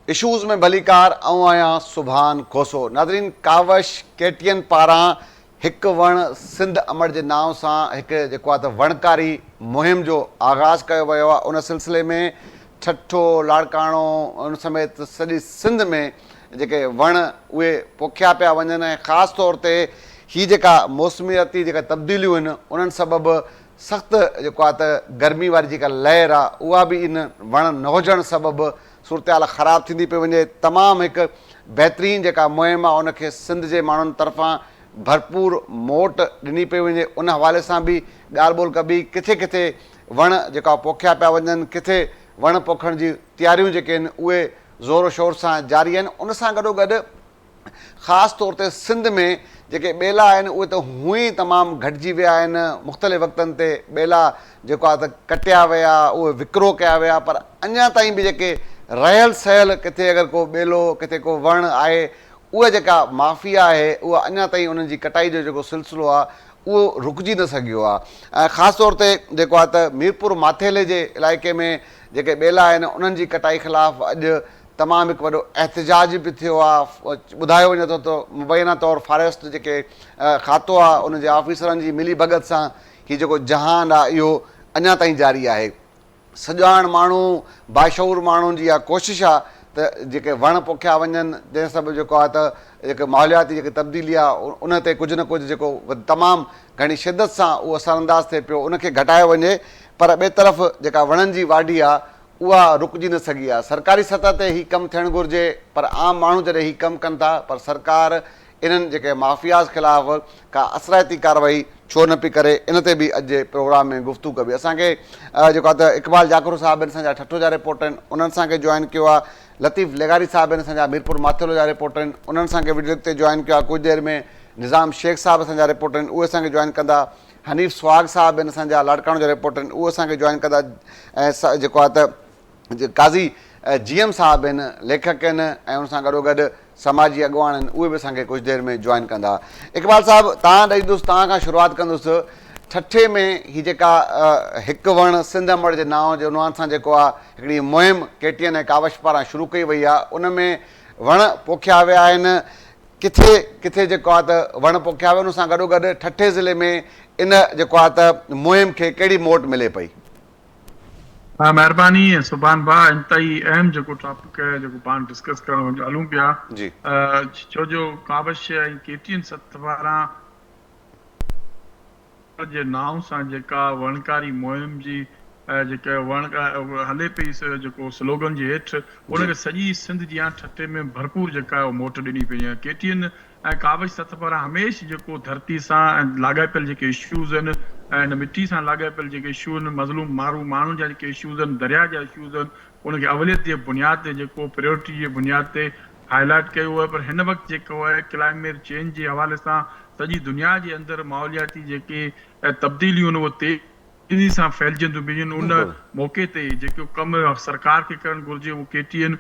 Issues में भलीकार आऊं आहियां सुभान खोसो। नाज़रीन, कावश केटीएन पारां हिकु वण सिंध अमर जे नाव सां हिकु जेको आहे त वणकारी मुहिम जो आगाज़ कयो वियो आहे। उन सिलसिले में ठठो लाड़काणो उन समेत सॼी सिंध में जेके वण उहे पोखिया पिया वञनि ऐं ख़ासि तौर ते हीअ जेका मौसमियाती जेका तब्दीलियूं आहिनि उन्हनि सबबि सख़्तु जेको आहे त गर्मी वारी जेका लहर आहे उहा बि इन वण न हुजण सबबि सूरत हाल ख़राबु थींदी पई वञे। तमामु हिकु बहितरीनु जेका मुहिम आहे उनखे सिंध जे माण्हुनि तरफ़ां भरपूर मोट ॾिनी पई वञे। उन हवाले सां बि ॻाल्हि ॿोल कबी किथे किथे वण जेका पोखिया पिया वञनि, किथे वण पोखण जी तयारियूं जेके आहिनि उहे ज़ोर शोर सां जारी आहिनि। उन सां गॾोगॾु ख़ासि तौर ते सिंध में जेके ॿेला आहिनि उहे त हूअं ई तमामु घटिजी विया आहिनि। मुख़्तलिफ़ वक़्तनि ते ॿेला जेको आहे त कटिया विया, उहे विकिरो कया विया, पर अञा ताईं बि जेके रहियल सहियल किथे अगरि को ॿेलो किथे को वण आहे उहा जेका माफ़िया आहे उहा अञा ताईं उन्हनि जी कटाई जो जेको सिलसिलो आहे उहो रुकिजी न सघियो आहे। ऐं ख़ासि तौर ते जेको आहे त मीरपुर माथेले जे इलाइक़े में जेके ॿेला आहिनि उन्हनि जी कटाई ख़िलाफ़ु अॼु तमामु हिकु वॾो एहतिजाज बि थियो आहे। ॿुधायो वञे थो त मुबैना तौरु फॉरेस्ट जेके खातो आहे उनजे ऑफिसरनि जी मिली भगत सां हीउ जेको जहान आहे इहो अञा ताईं जारी आहे। सॼाण माण्हू बाशऊर माण्हुनि जी इहा कोशिशि आहे त जेके वण पोखिया वञनि, जंहिं सबबु जेको आहे त जेके माहौलियाती जेकी तब्दीली आहे उन ते कुझु न कुझु जेको तमामु घणी शिदत सां उहो असरअंदाज़ थिए पियो, उनखे घटायो वञे। पर ॿिए तरफ़ जेका वणनि जी वाढी आहे उहा रुकिजी न सघी आहे। सरकारी सतह ते हीउ कमु थियणु घुरिजे, पर आम माण्हू जॾहिं हीउ कमु कनि था पर सरकार इन्हनि जेके माफ़ियाज़ ख़िलाफ़ु का असराइती कार्रवाई छो न पई करे, इन ते बि अॼु जे प्रोग्राम में गुफ़्तगू कबी। असांखे जेको आहे त इक़बाल जाकुर साहिब आहिनि, असांजा ठठो जा रिपोर्टर आहिनि, उन्हनि असांखे जॉइन कयो आहे। लतीफ़ लेगारी साहिब आहिनि, असांजा मीरपुर माथेलो जा रिपोर्टर आहिनि, उन्हनि असांखे वीडियो ते जॉइन कयो आहे। कुझु देरि में निज़ाम शेख साहिब असांजा रिपोर्टर आहिनि, उहे असांखे जॉइन कंदा। हनीफ़ सुहाग साहिब आहिनि, असांजा लाड़काणो जा रिपोर्टर आहिनि, उहे असांखे जॉइन कंदा। ऐं जेको आहे त काज़ी GM साहिब आहिनि, लेखक आहिनि, ऐं उन सां गॾोगॾु समाजी अॻुवान आहिनि, उहे बि असांखे कुझु देरि में जॉइन कंदा। इक़बाल साहिबु, तव्हां ॾेईंदुसि, तव्हां खां शुरूआति कंदुसि। ठठे में हीअ जेका हिकु वण सिंध अमर जे नाव जे उनवान सां जेको आहे हिकिड़ी मुहिम केटीएन ऐं कावश पारां शुरू कई वई आहे, उन में वण पोखिया विया आहिनि। किथे किथे जेको आहे त वण पोखिया विया, उन सां गॾोगॾु ठठे ज़िले में इन जेको आहे त मुहिम खे कहिड़ी मोट मिले पई? हाँ, महिरबानी। सुभान भाउ, इंतई अहम जेको टॉपिक आहे जेको पाण डिस्कस करणु हलूं पिया जी, छो जो कावश ऐं केटीएन सतवारा जे नाव सां जेका वणकारी मुहिम जी जेका वण हले पई जेको स्लोगन जे हेठि उनखे सॼी सिंध जी ठठे में भरपूर जेका मोट ॾिनी पई आहे। केटीएन ऐं कावश सतवारा हमेशह जेको धरती सां लाॻापियल जेके इशूज़ आहिनि ऐं हिन मिट्टी सां लाॻापियल जेके इशू आहिनि, मज़लूम माण्हुनि जा जेके इशूज़ आहिनि, दरिया जा इशूज़ आहिनि, उनखे अवलियत जे बुनियाद ते जेको प्रायोरिटी जे बुनियाद ते हाईलाइट कयो आहे। पर हिन वक़्तु जेको आहे क्लाइमेट चेंज जे हवाले सां सॼी दुनिया जे अंदरि माहौलियाती जेके तब्दीलियूं आहिनि उहे तेज़ी सां फैलिजंदियूं वञनि। उन मौक़े ते जेको कमु सरकार खे करणु घुरिजे उहो केटीएन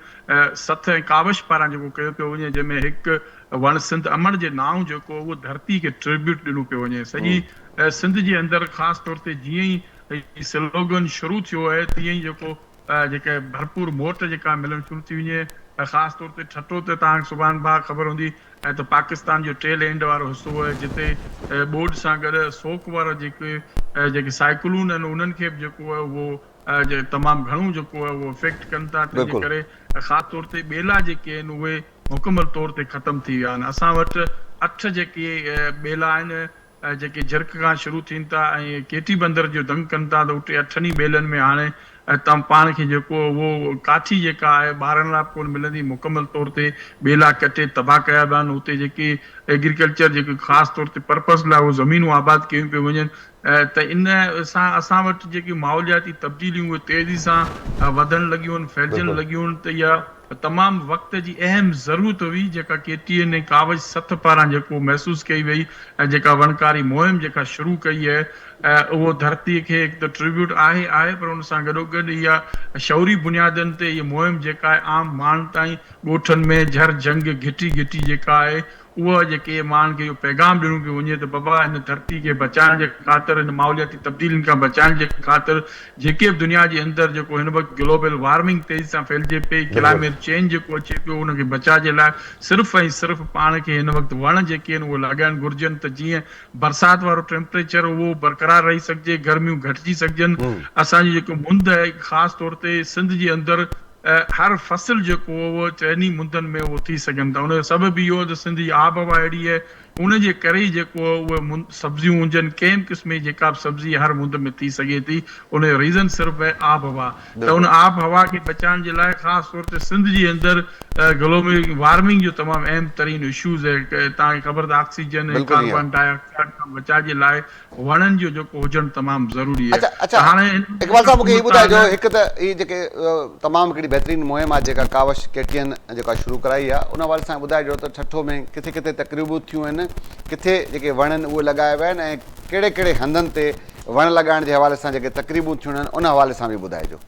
सथ ऐं कावश पारां जेको कयो पियो वञे, जंहिंमें हिकु वण सिंध अमर जे नाव जेको उहो धरती खे ट्रिब्यूट ॾिनो पियो वञे। सॼी सिंध जे अंदरि ख़ासि तौर ते जीअं ई स्लोगन शुरू थियो आहे तीअं ई जेको जेके भरपूर मोट जेका मिलणु शुरू थी वञे। ख़ासि तौर ते ठठो ते तव्हांखे सुभाणे भाउ ख़बर हूंदी ऐं त पाकिस्तान जो टेल एंड वारो हिसो आहे जिते ॿोॾ सां गॾु सोक वारा जेके साइक्लून आहिनि उन्हनि खे बि जेको आहे उहो तमामु घणो जेको आहे उहो इफेक्ट कनि था। तंहिंजे करे ख़ासि तौर ते ॿेला जेके आहिनि उहे मुकमल तौर ते ख़तमु थी विया आहिनि। असां वटि 8 जेके ॿेला आहिनि जेके झिरक खां शुरू थियनि था ऐं केटी बंदर जो दंग कनि था, त उते 8 ॿेलनि में हाणे तव्हां पाण खे जेको उहो काठी जेका आहे ॿारनि लाइ कोन मिलंदी, मुकमल तौर ते ॿेला कटे तबाह कया विया आहिनि। उते जेके एग्रीकल्चर जेके ख़ासि तौर ते पर्पज़ लाइ उहे ज़मीनूं आबाद कयूं पियूं वञनि। त इन सां असां वटि जेकी माहौलियाती तब्दीलियूं उहे तेज़ी सां वधणु लॻियूं आहिनि, फैलिजणु लॻियूं आहिनि। त इहा तमामु वक़्त जी अहम ज़रूरत हुई जेका केटीएन ऐं कावश सथ पारां जेको महसूसु कई वई ऐं जेका वणकारी मुहिम जेका शुरू कई आहे उहो धरतीअ खे हिकु त ट्रिब्यूट आहे, पर उन सां गॾोगॾु इहा शौरी बुनियादनि ते इहा मुहिम जेका आहे आम माण्हुनि ताईं ॻोठनि में झर जंग घिटी जेका आहे उहा जेके माण्हुनि खे इहो पैगाम ॾिनो पियो वञे त बाबा हिन धरती खे बचाइण जे ख़ातिर, हिन माहौलियाती तब्दीलियुनि खां बचाइण जे ख़ातिर जेके बि दुनिया जे अंदरि जेको हिन वक़्तु ग्लोबल वार्मिंग तेज़ी सां फैलिजे पई, क्लाइमेट चेंज जेको अचे पियो उनखे बचाइण जे लाइ सिर्फ़ु ऐं सिर्फ़ु पाण खे हिन वक़्तु वण जेके आहिनि उहे लॻाइण घुरिजनि त जीअं बरसाति वारो टेम्परेचर उहो बरक़रार रही सघिजे, गर्मियूं घटिजी सघजनि। असांजी जेको मुंदि आहे ख़ासि तौर ते सिंध जे अंदरि हर फसल जेको उहो चइनी मुंदनि में उहो थी सघनि था। उनजो सबबु इहो त सिंधी आब हवा अहिड़ी आहे, उनजे करे ई जेको उहे सब्जियूं हुजनि, कंहिं क़िस्म जी जेका बि सब्जी हर मुंद में थी सघे थी, उनजो रीज़न सिर्फ़ु आहे आब हवा। त उन आब हवा खे बचाइण जे लाइ ख़ासि तौर ते सिंध जे अंदरि ग्लोबल वार्मिंग जो तमामु अहम तरीन इशूज़ आहे। तव्हांखे ख़बर आहे ऑक्सीजन ऐं कार्बन डाइऑक्साइड खां बचाइण जे लाइ वणनि जो जेको हुजणु तमामु ज़रूरी आहे। अच्छा, हाणे इकबाल साहब मूंखे हीअ ॿुधाइजो, हिकु त इहे जेके तमामु हिकिड़ी बहितरीनु मुहिम आहे जेका कावश केटीएन जेका शुरू कराई आहे, उन हवाले सां ॿुधाइजो त ठठो में किथे किथे तक़रीबूं थियूं आहिनि, किथे जेके वण आहिनि उहे लॻाया विया आहिनि, ऐं कहिड़े कहिड़े हंधनि ते वण लॻाइण जे हवाले सां जेके तक़रीबूं थियूं आहिनि उन हवाले सां बि ॿुधाइजो।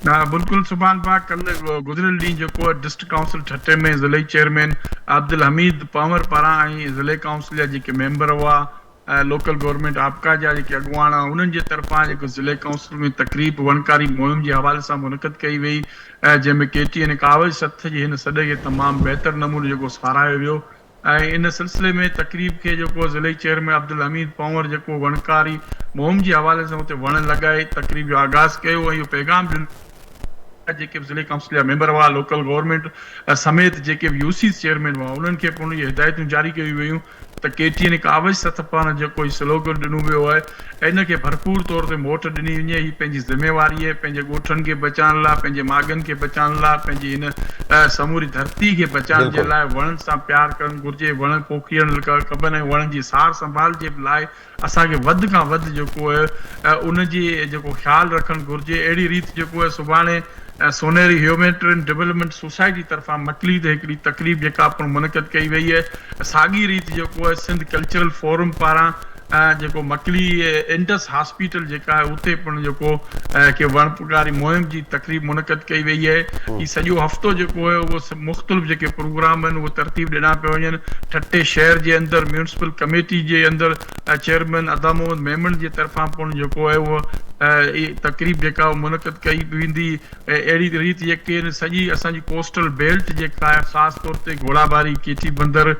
हा बिल्कुलु सुभान भाउ, कल्ह गुज़िरियल ॾींहुं जेको डिस्ट्रिक्ट काउंसिल ठटे में ज़िले चेयरमैन अब्दुल हमीद पंवर पारां ऐं ज़िले काउंसिल जा जेके मेंबर हुआ, लोकल गवर्नमेंट आपका जा जेके अॻुवान हुआ, उन्हनि जे तरफ़ां जेको ज़िले काउंसिल में तक़रीब वणकारी मुहिम जे हवाले सां मुनक़द कई वई, जंहिंमें केटीएन कावज सथ जे हिन सॾ खे तमामु बहितर नमूने जेको साराहियो वियो। ऐं इन सिलसिले में तक़रीब खे जेको ज़िले चेयरमैन अब्दुल हमीद पंवर जेको वणकारी मुहिम जे हवाले सां हुते वण लॻाए तक़रीब जो आगाज़ कयो ऐं इहो पैगाम ॾिनो जेके बि ज़िले काउंसिल जा मेंबर हुआ, लोकल गवर्नमेंट समेत जेके बि यूसी चेयरमैन हुआ, उन्हनि खे पोइ इहे हिदायतूं जारी कयूं वयूं त केटीएन कावज सथ पारां जेको स्लोगन ॾिनो वियो आहे, इन खे भरपूर तौर ते मोट ॾिनी वञे। हीअ पंहिंजी ज़िमेवारी आहे, पंहिंजे ॻोठनि खे बचाइण लाइ, पंहिंजे माॻनि खे बचाइण लाइ, पंहिंजी हिन समूरी धरती खे बचाइण जे लाइ वणनि सां प्यारु करणु घुरिजे, वण पोखीण खपनि, ऐं वणनि जी सार संभाल जे लाइ असांखे वधि खां वधि जेको आहे उनजी जेको ख़्यालु रखणु घुरिजे। अहिड़ी रीति जेको आहे सुभाणे सोनेरी ह्यूमैनिटेरियन डेवलपमेंट सोसाइटी तरफ़ां मकली ते हिकिड़ी तक़रीब जेका पिणु मुनक़द कई वई आहे। साॻी रीति जेको आहे सिंध कल्चरल फोरम पारां जेको मकली इंडस हॉस्पिटल जेका आहे उते पिणु जेको के वणकारी मुहिम जी तक़रीब मुनक़द कई वई आहे। हीउ सॼो हफ़्तो जेको आहे उहो मुख़्तलिफ़ जेके प्रोग्राम आहिनि उहे तरतीब ॾिना पिया वञनि। ठटे शहर जे अंदरि म्यूनिसिपल कमेटी जे अंदरि चेयरमैन अदा मोहम्मद मेमन जे तरफ़ां पिणु जेको आहे उहो तक़रीब जेका मुनक़द कई वेंदी। अहिड़ी रीति जेके आहिनि सॼी असांजी कोस्टल बेल्ट जेका आहे ख़ासि तौर ते घोड़ाबारी, केटी बंदर,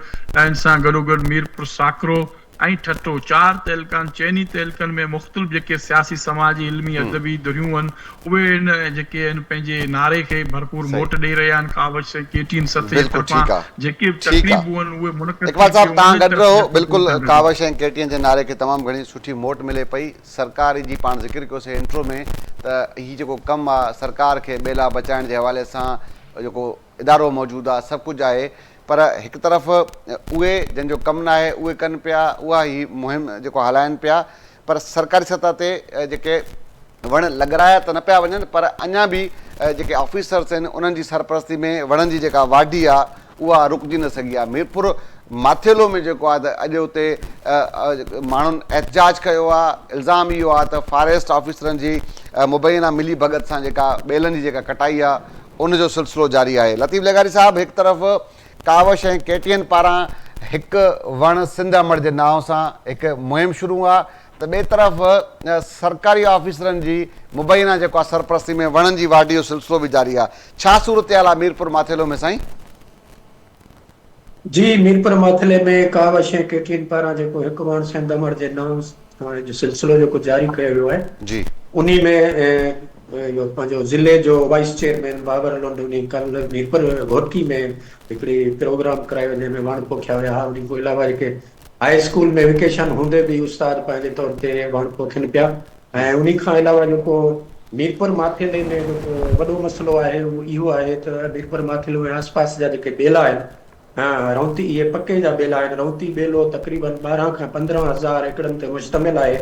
इन सां गॾोगॾु मीरपुर साकरो ऐं ठठो, 4 तहलकान चइनी तहलकनि में मुख़्तलिफ़ जेके सियासी समाजी इल्मी अदबी धुरियूं आहिनि उहे इन जेके आहिनि पंहिंजे नारे खे भरपूर मोट ॾेई रहिया आहिनि। कावज केटीन सथ जे तरफ़ां जेके तक़रीबूं आहिनि उहे मुनक़द। इकबाल साहब तव्हां गॾु रहो। बिल्कुलु कावज ऐं केटीएन जे नारे खे तमामु घणी सुठी मोट मिले पई। सरकार जी पाण ज़िक्र कयोसीं इंट्रो में त हीउ जेको कमु आहे सरकार खे ॿेला बचाइण जे हवाले सां जेको इदारो मौजूदु आहे, सभु कुझु आहे, पर हिकु तरफ़ उहे जंहिंजो कमु न आहे उहे कनि पिया, उहा ई मुहिम जेको हलाइनि पिया, पर सरकारी सतह ते जेके वण लॻाराया त न पिया वञनि, पर अञा बि जेके ऑफिसर्स आहिनि उन्हनि जी सरपरस्ती में वणनि जी जेका वाढी आहे उहा रुकिजी न सघी आहे। मीरपुर माथेलो में जेको आहे त अॼु उते माण्हुनि एहतजाज कयो आहे। इल्ज़ाम इहो आहे त फॉरेस्ट ऑफिसरनि जी मुबैना मिली भगत सां जेका ॿेलनि जी जेका कटाई आहे उनजो सिलसिलो जारी आहे। लतीफ़ लेगारी साहब, हिकु तरफ़ कावश ऐं केटीएन पारां हिकु वण सिंध अमड़ जे नाव सां हिकु मुहिम शुरू आहे, त ॿिए तरफ़ सरकारी ऑफिसरनि जी मुबैना जेको आहे सरपरस्ती में वणनि जी वाढी जो सिलसिलो बि जारी आहे। छा सूरत हाल आहे मीरपुर माथेलो में साईं? जी, मीरपुर माथेले में कावश ऐं केटीएन पारां जेको हिकु वण सिंध अमड़ जे नाव जो सिलसिलो जेको जारी कयो वियो आहे जी, उन में पंहिंजो ज़िले जो वाइस चेयरमैन बाबर लोंडोनी कल मीरपुर घोटकी में हिकिड़ी प्रोग्राम करायो जंहिंमें वण पोखिया विया। उन खां अलावा जेके हाई स्कूल में वेकेशन हूंदे बि उस्ताद पंहिंजे तौर ते वण पोखनि पिया। ऐं उन खां अलावा जेको मीरपुर माथेले में जेको वॾो मसइलो आहे उहो इहो आहे त मीरपुर माथेले में आसपास जा जेके ॿेला आहिनि, रौती इहे पके जा ॿेला आहिनि। रौती ॿेलो तक़रीबन 12 खां 15,000 एकड़नि ते मुश्तमिल आहे।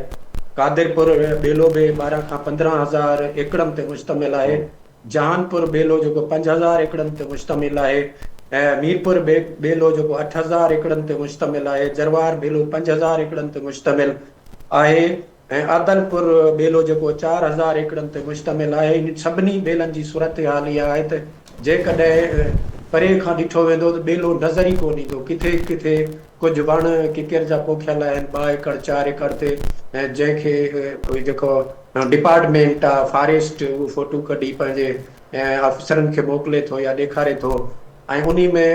कादिरपुर ॿेलो बि 12 खां 15,000 एकड़नि ते मुश्तमिल आहे। जहानपुर ॿेलो जेको 5,000 एकड़नि ते मुश्तमिल आहे। ऐं मीरपुर ॿेलो जेको 8,000 एकड़नि ते मुश्तमिल आहे। जरवार ॿेलो 5,000 एकड़नि ते मुश्तमिल आहे। ऐं आदलपुर ॿेलो जेको 4,000 एकड़नि ते मुश्तमिल आहे। इन सभिनी ॿेलनि जी सूरत हाल इहा आहे त जेकॾहिं परे खां ॾिठो वेंदो त ॿेलो नज़र ई कोन ईंदो। किथे किथे कुझु वण किकर जा पोखियल आहिनि 2 एकड़ 4 एकड़ ते, ऐं जंहिंखे जेको डिपार्टमेंट आहे फॉरेस्ट उहो फोटो कढी पंहिंजे अफ़सरनि खे मोकिले थो या ॾेखारे थो। ऐं उन्ही में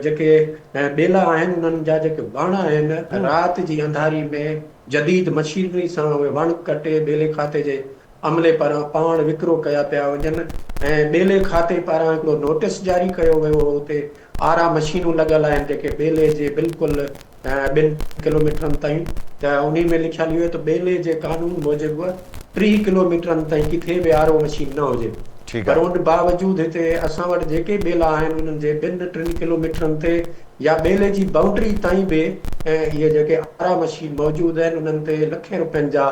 जेके ॿेला आहिनि उन्हनि जा जेके वण आहिनि राति जी अंधारी में जदीद मशीनरी सां उहे वण कटे ॿेले खाते जे अमले पारां पाण विकिरो कया पिया वञनि। ऐं ॿेले खाते पारां हिकिड़ो नोटिस जारी कयो वियो हो, उते आरा मशीनूं लॻल आहिनि जेके ॿेले जे बिल्कुलु 2 किलोमीटरनि ताईं, त उन्ही में लिखियलु हुयो त ॿेले जे कानून मूजिबि 3 किलोमीटरनि ताईं किथे बि आरो मशीन न हुजे। पर उन बावजूद हिते असां वटि जेके ॿेला आहिनि उन्हनि जे 2-3 किलोमीटरनि ते या ॿेले जी बाउंड्री ताईं बि इहे जेके आरा मशीन मौजूदु आहिनि उन्हनि ते लखे रुपयनि जा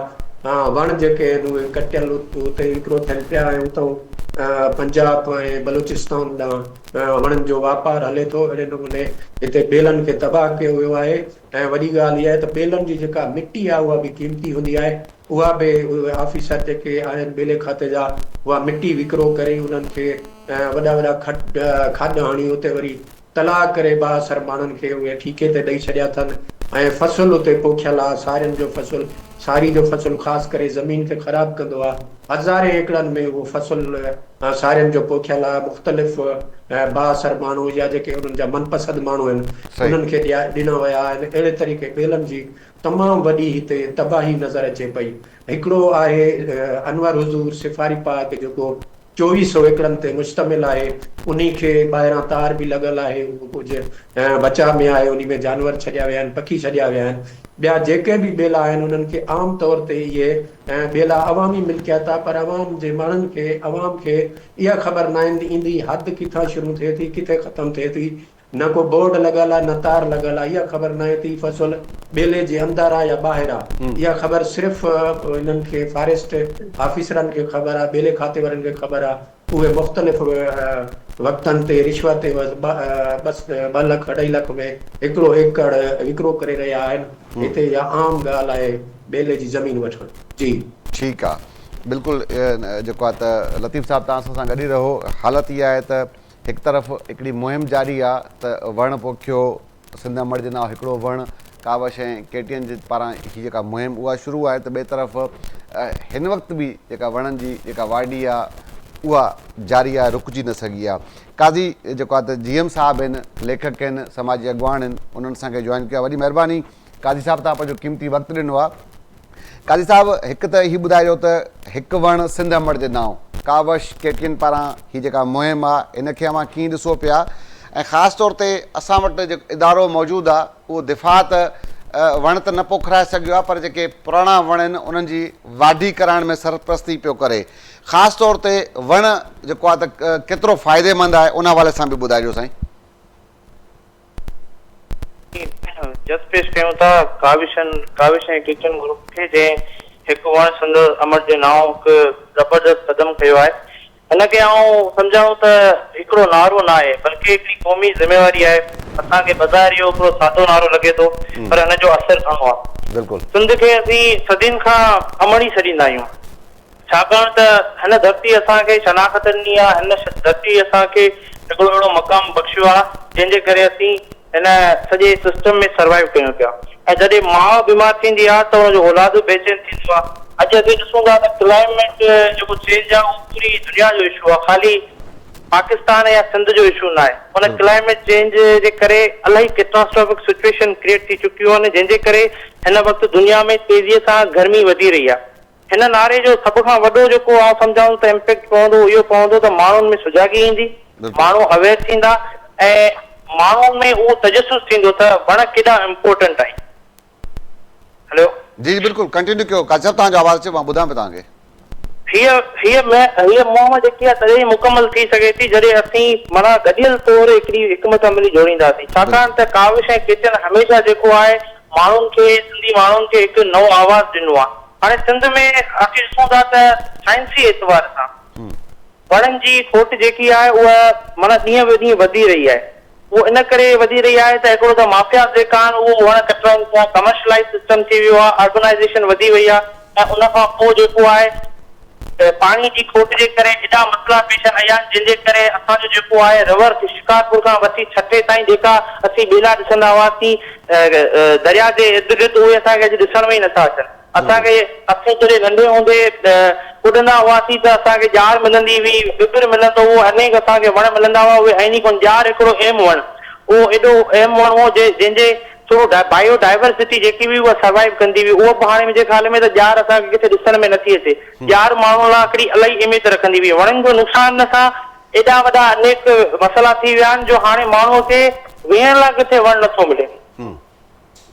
वण जेके आहिनि उहे कटियल उते विकिरो थियनि पिया। ऐं उतां पंजाब ऐं बलूचिस्तान ॾांहुं वणनि जो वापारु हले थो। अहिड़े नमूने हिते ॿेलनि खे तबाह कयो वियो आहे। ऐं वॾी ॻाल्हि इहा आहे त ॿेलनि जी जेका मिटी आहे उहा बि क़ीमती हूंदी आहे, उहा बि ऑफिसर जेके आहिनि ॿेले खाते जा उहा मिटी विकिरो करे उन्हनि खे वॾा वॾा खाॾ हणी उते वरी तलाह करे बाअसर माण्हुनि खे उहे ठीके ते ॾेई छॾिया अथनि। ऐं फसल उते पोखियल आहे, सारियुनि जो फसल, सारी जो फसल ख़ासि करे ज़मीन खे ख़राबु कंदो आहे। 1000 एकड़नि में उहो फसल सारियुनि जो पोखियल आहे। मुख़्तलिफ़ बाअसर माण्हू या जेके उन्हनि जा मनपसंदि माण्हू आहिनि उन्हनि खे ॾिना विया आहिनि। अहिड़े तरीक़े ॿेलनि जी तमामु वॾी हिते तबाही नज़र अचे पई। हिकिड़ो आहे अनवर हुज़ूर सिफारी पार्क जेको 2400 एकड़नि ते मुश्तमिल आहे, उन्ही खे ॿाहिरां तार बि लॻल आहे, उहो कुझु बचाव में आहे, उन्ही में जानवर छॾिया विया आहिनि, पखी छॾिया विया आहिनि। ॿिया जेके बि ॿेला आहिनि उन्हनि खे आम तौर ते इहे ॿेला अवामी मिल्कियत आहे, पर अवाम जे माण्हुनि खे अवाम खे इहा ख़बर न ईंदी हद किथां शुरू थिए थी किथे ख़तमु थिए थी। न को बोर्ड लॻल आहे न तार लॻल आहे, इहा ख़बर न थी फसल ॿेले जे अंदरि आहे या ॿाहिरि आहे। इहा ख़बर सिर्फ़ु इन्हनि खे फॉरेस्ट ऑफिसरनि खे ख़बर आहे, ॿेले खाते वारनि खे ख़बर आहे। उहे मुख़्तलिफ़ वक़्तनि ते रिश्वत बसि 2 लख 2.5 लख में 1 एकड़ विकिरो करे रहिया आहिनि। हिते इहा आम ॻाल्हि आहे ॿेले जी ज़मीन वठणु। जी ठीकु आहे, बिल्कुलु जेको आहे त लतीफ़ साहिबु तव्हां सां गॾु ई रहो। हालति इहा आहे त हिकु तरफ़ हिकिड़ी मुहिम जारी आहे त वण पोखियो, सिंध अमड़ जे नाव हिकिड़ो वण, कावश ऐं केटीएन जे पारां हीअ जेका मुहिम उहा शुरू आहे, त ॿिए तरफ़ हिन वक़्तु बि जेका वणनि जी जेका वाढी आहे उहा जारी आहे, रुकिजी न सघी आहे। काज़ी जेको आहे त GM साहिबु आहिनि, लेखक आहिनि, समाजी अॻुवान आहिनि, उन्हनि असांखे जॉइन कयो आहे। वॾी महिरबानी काज़ी साहिबु, तव्हां पंहिंजो क़ीमती वक़्तु ॾिनो आहे। काज़ी साहिबु, हिकु त हीअ ॿुधाइजो त हिकु वण सिंध अमड़ जे नाव, कावश केटीएन पारां हीअ जेका मुहिम आहे इनखे अवां कीअं ॾिसो पिया, ऐं ख़ासि तौर ते असां वटि जेको इदारो मौजूदु आहे उहो दिफ़ा त वण त न पोखराए सघियो आहे, पर जेके पुराणा वण आहिनि उन्हनि जी वाढी कराइण में सरपरस्ती पियो करे। ख़ासि तौर ते वण जेको आहे त केतिरो फ़ाइदेमंद आहे उन हवाले सां बि ॿुधाइजो साईं। जस्ट पेश कयूं था काविश ऐं केटीएन ग्रुप खे, जंहिं हिकु वण सिंध अमड़ जे नाव हिकु ज़बरदस्त क़दम कयो आहे। हिनखे आउं सम्झाऊं त हिकिड़ो नारो न आहे, बल्कि हिकिड़ी क़ौमी ज़िम्मेवारी आहे। असांखे बज़ारि इहो हिकिड़ो सादो नारो लॻे थो, पर हिनजो असरु घणो आहे। बिल्कुलु सिंध खे असीं सदियुनि खां अमड़ी छॾींदा आहियूं, छाकाणि त हिन धरती असांखे शनाख़त ॾिनी आहे। हिन धरती असांखे हिकिड़ो अहिड़ो मक़ाम बख़्शियो आहे जंहिंजे करे असीं हिन सॼे सिस्टम में सर्वाइव कयूं पिया। ऐं जॾहिं माउ बीमार थींदी आहे त हुनजो औलाद बेचैन थींदो आहे। अॼु असीं ॾिसूं था त क्लाइमेट जेको चेंज आहे उहो पूरी दुनिया जो इशू आहे, ख़ाली पाकिस्तान या सिंध जो इशू न आहे। हुन क्लाइमेट चेंज जे करे इलाही कैटास्ट्रोफिक सिचुएशन क्रिएट थी चुकियूं आहिनि, जंहिंजे करे हिन वक़्तु दुनिया में तेज़ीअ सां गर्मी वधी रही आहे। हिन नारे जो सभ खां वॾो जेको आउं सम्झाऊं त इम्पैक्ट पवंदो इहो पवंदो त माण्हुनि में सुजागी ईंदी, माण्हू अवेयर थींदा, ऐं माण्हुनि में उहो तजसुस थींदो त वण केॾा इम्पोर्टेंट आहिनि। हेलो जी बिल्कुलु कंटिन्यू कयो, काज़ी साहिबु तव्हांजो आवाज़ अचे, मां ॿुधां पियो तव्हांखे। हीअ मुहिम जेकी आहे तॾहिं मुकमल थी सघे थी जॾहिं असीं माना गॾियल तौर हिकिड़ी हिकमत अमली जोड़ींदासीं, छाकाणि त काविश ऐं केटीएन हमेशह जेको आहे माण्हुनि खे, सिंधी माण्हुनि खे हिकु नओं आवाज़ ॾिनो आहे। हाणे सिंध में असीं ॾिसूं था त साइंसी एतबार सां वणनि जी खोट जेकी आहे उहा माना ॾींहं ॿ ॾींहं वधी रही आहे। उहो इन करे वधी रही आहे त हिकिड़ो त माफ़िया जेका आहिनि उहो वण कटराइनि था, कमर्शलाइज़ सिस्टम थी वियो आहे, अर्बनाइज़ेशन वधी वई आहे, ऐं उन खां पोइ जेको आहे पाणी जी खोट जे करे एॾा मसइला पेश आया आहिनि जंहिंजे करे असांजो जेको आहे रवर शिकारपुर खां वठी छटे ताईं जेका असीं ॿेला ॾिसंदा हुआसीं दरिया जे इर्द गिर्द उहे असांखे अॼु ॾिसण में ई नथा अचनि। असांखे असीं जॾहिं नंढे हूंदे कुॾंदा हुआसीं त असांखे ॼार मिलंदी हुई, ॿिबिर मिलंदो हुओ, अनेक असांखे वण मिलंदा हुआ, उहे आहिनि ई कोन। ॼार हिकिड़ो अहम वण, उहो एॾो अहम वण हो जंहिंजे थोरो बायोडाइवर्सिटी जेकी हुई उहा सर्वाइव कंदी हुई। उहो बि हाणे मुंहिंजे ख़्याल में त ॼार असांखे किथे ॾिसण में नथी अचे। ॼार माण्हुनि लाइ हिकिड़ी इलाही अहमियत रखंदी हुई। वणनि जो नुक़सान सां एॾा वॾा अनेक मसइला थी विया आहिनि जो हाणे माण्हूअ खे वेहण लाइ किथे वण नथो मिले।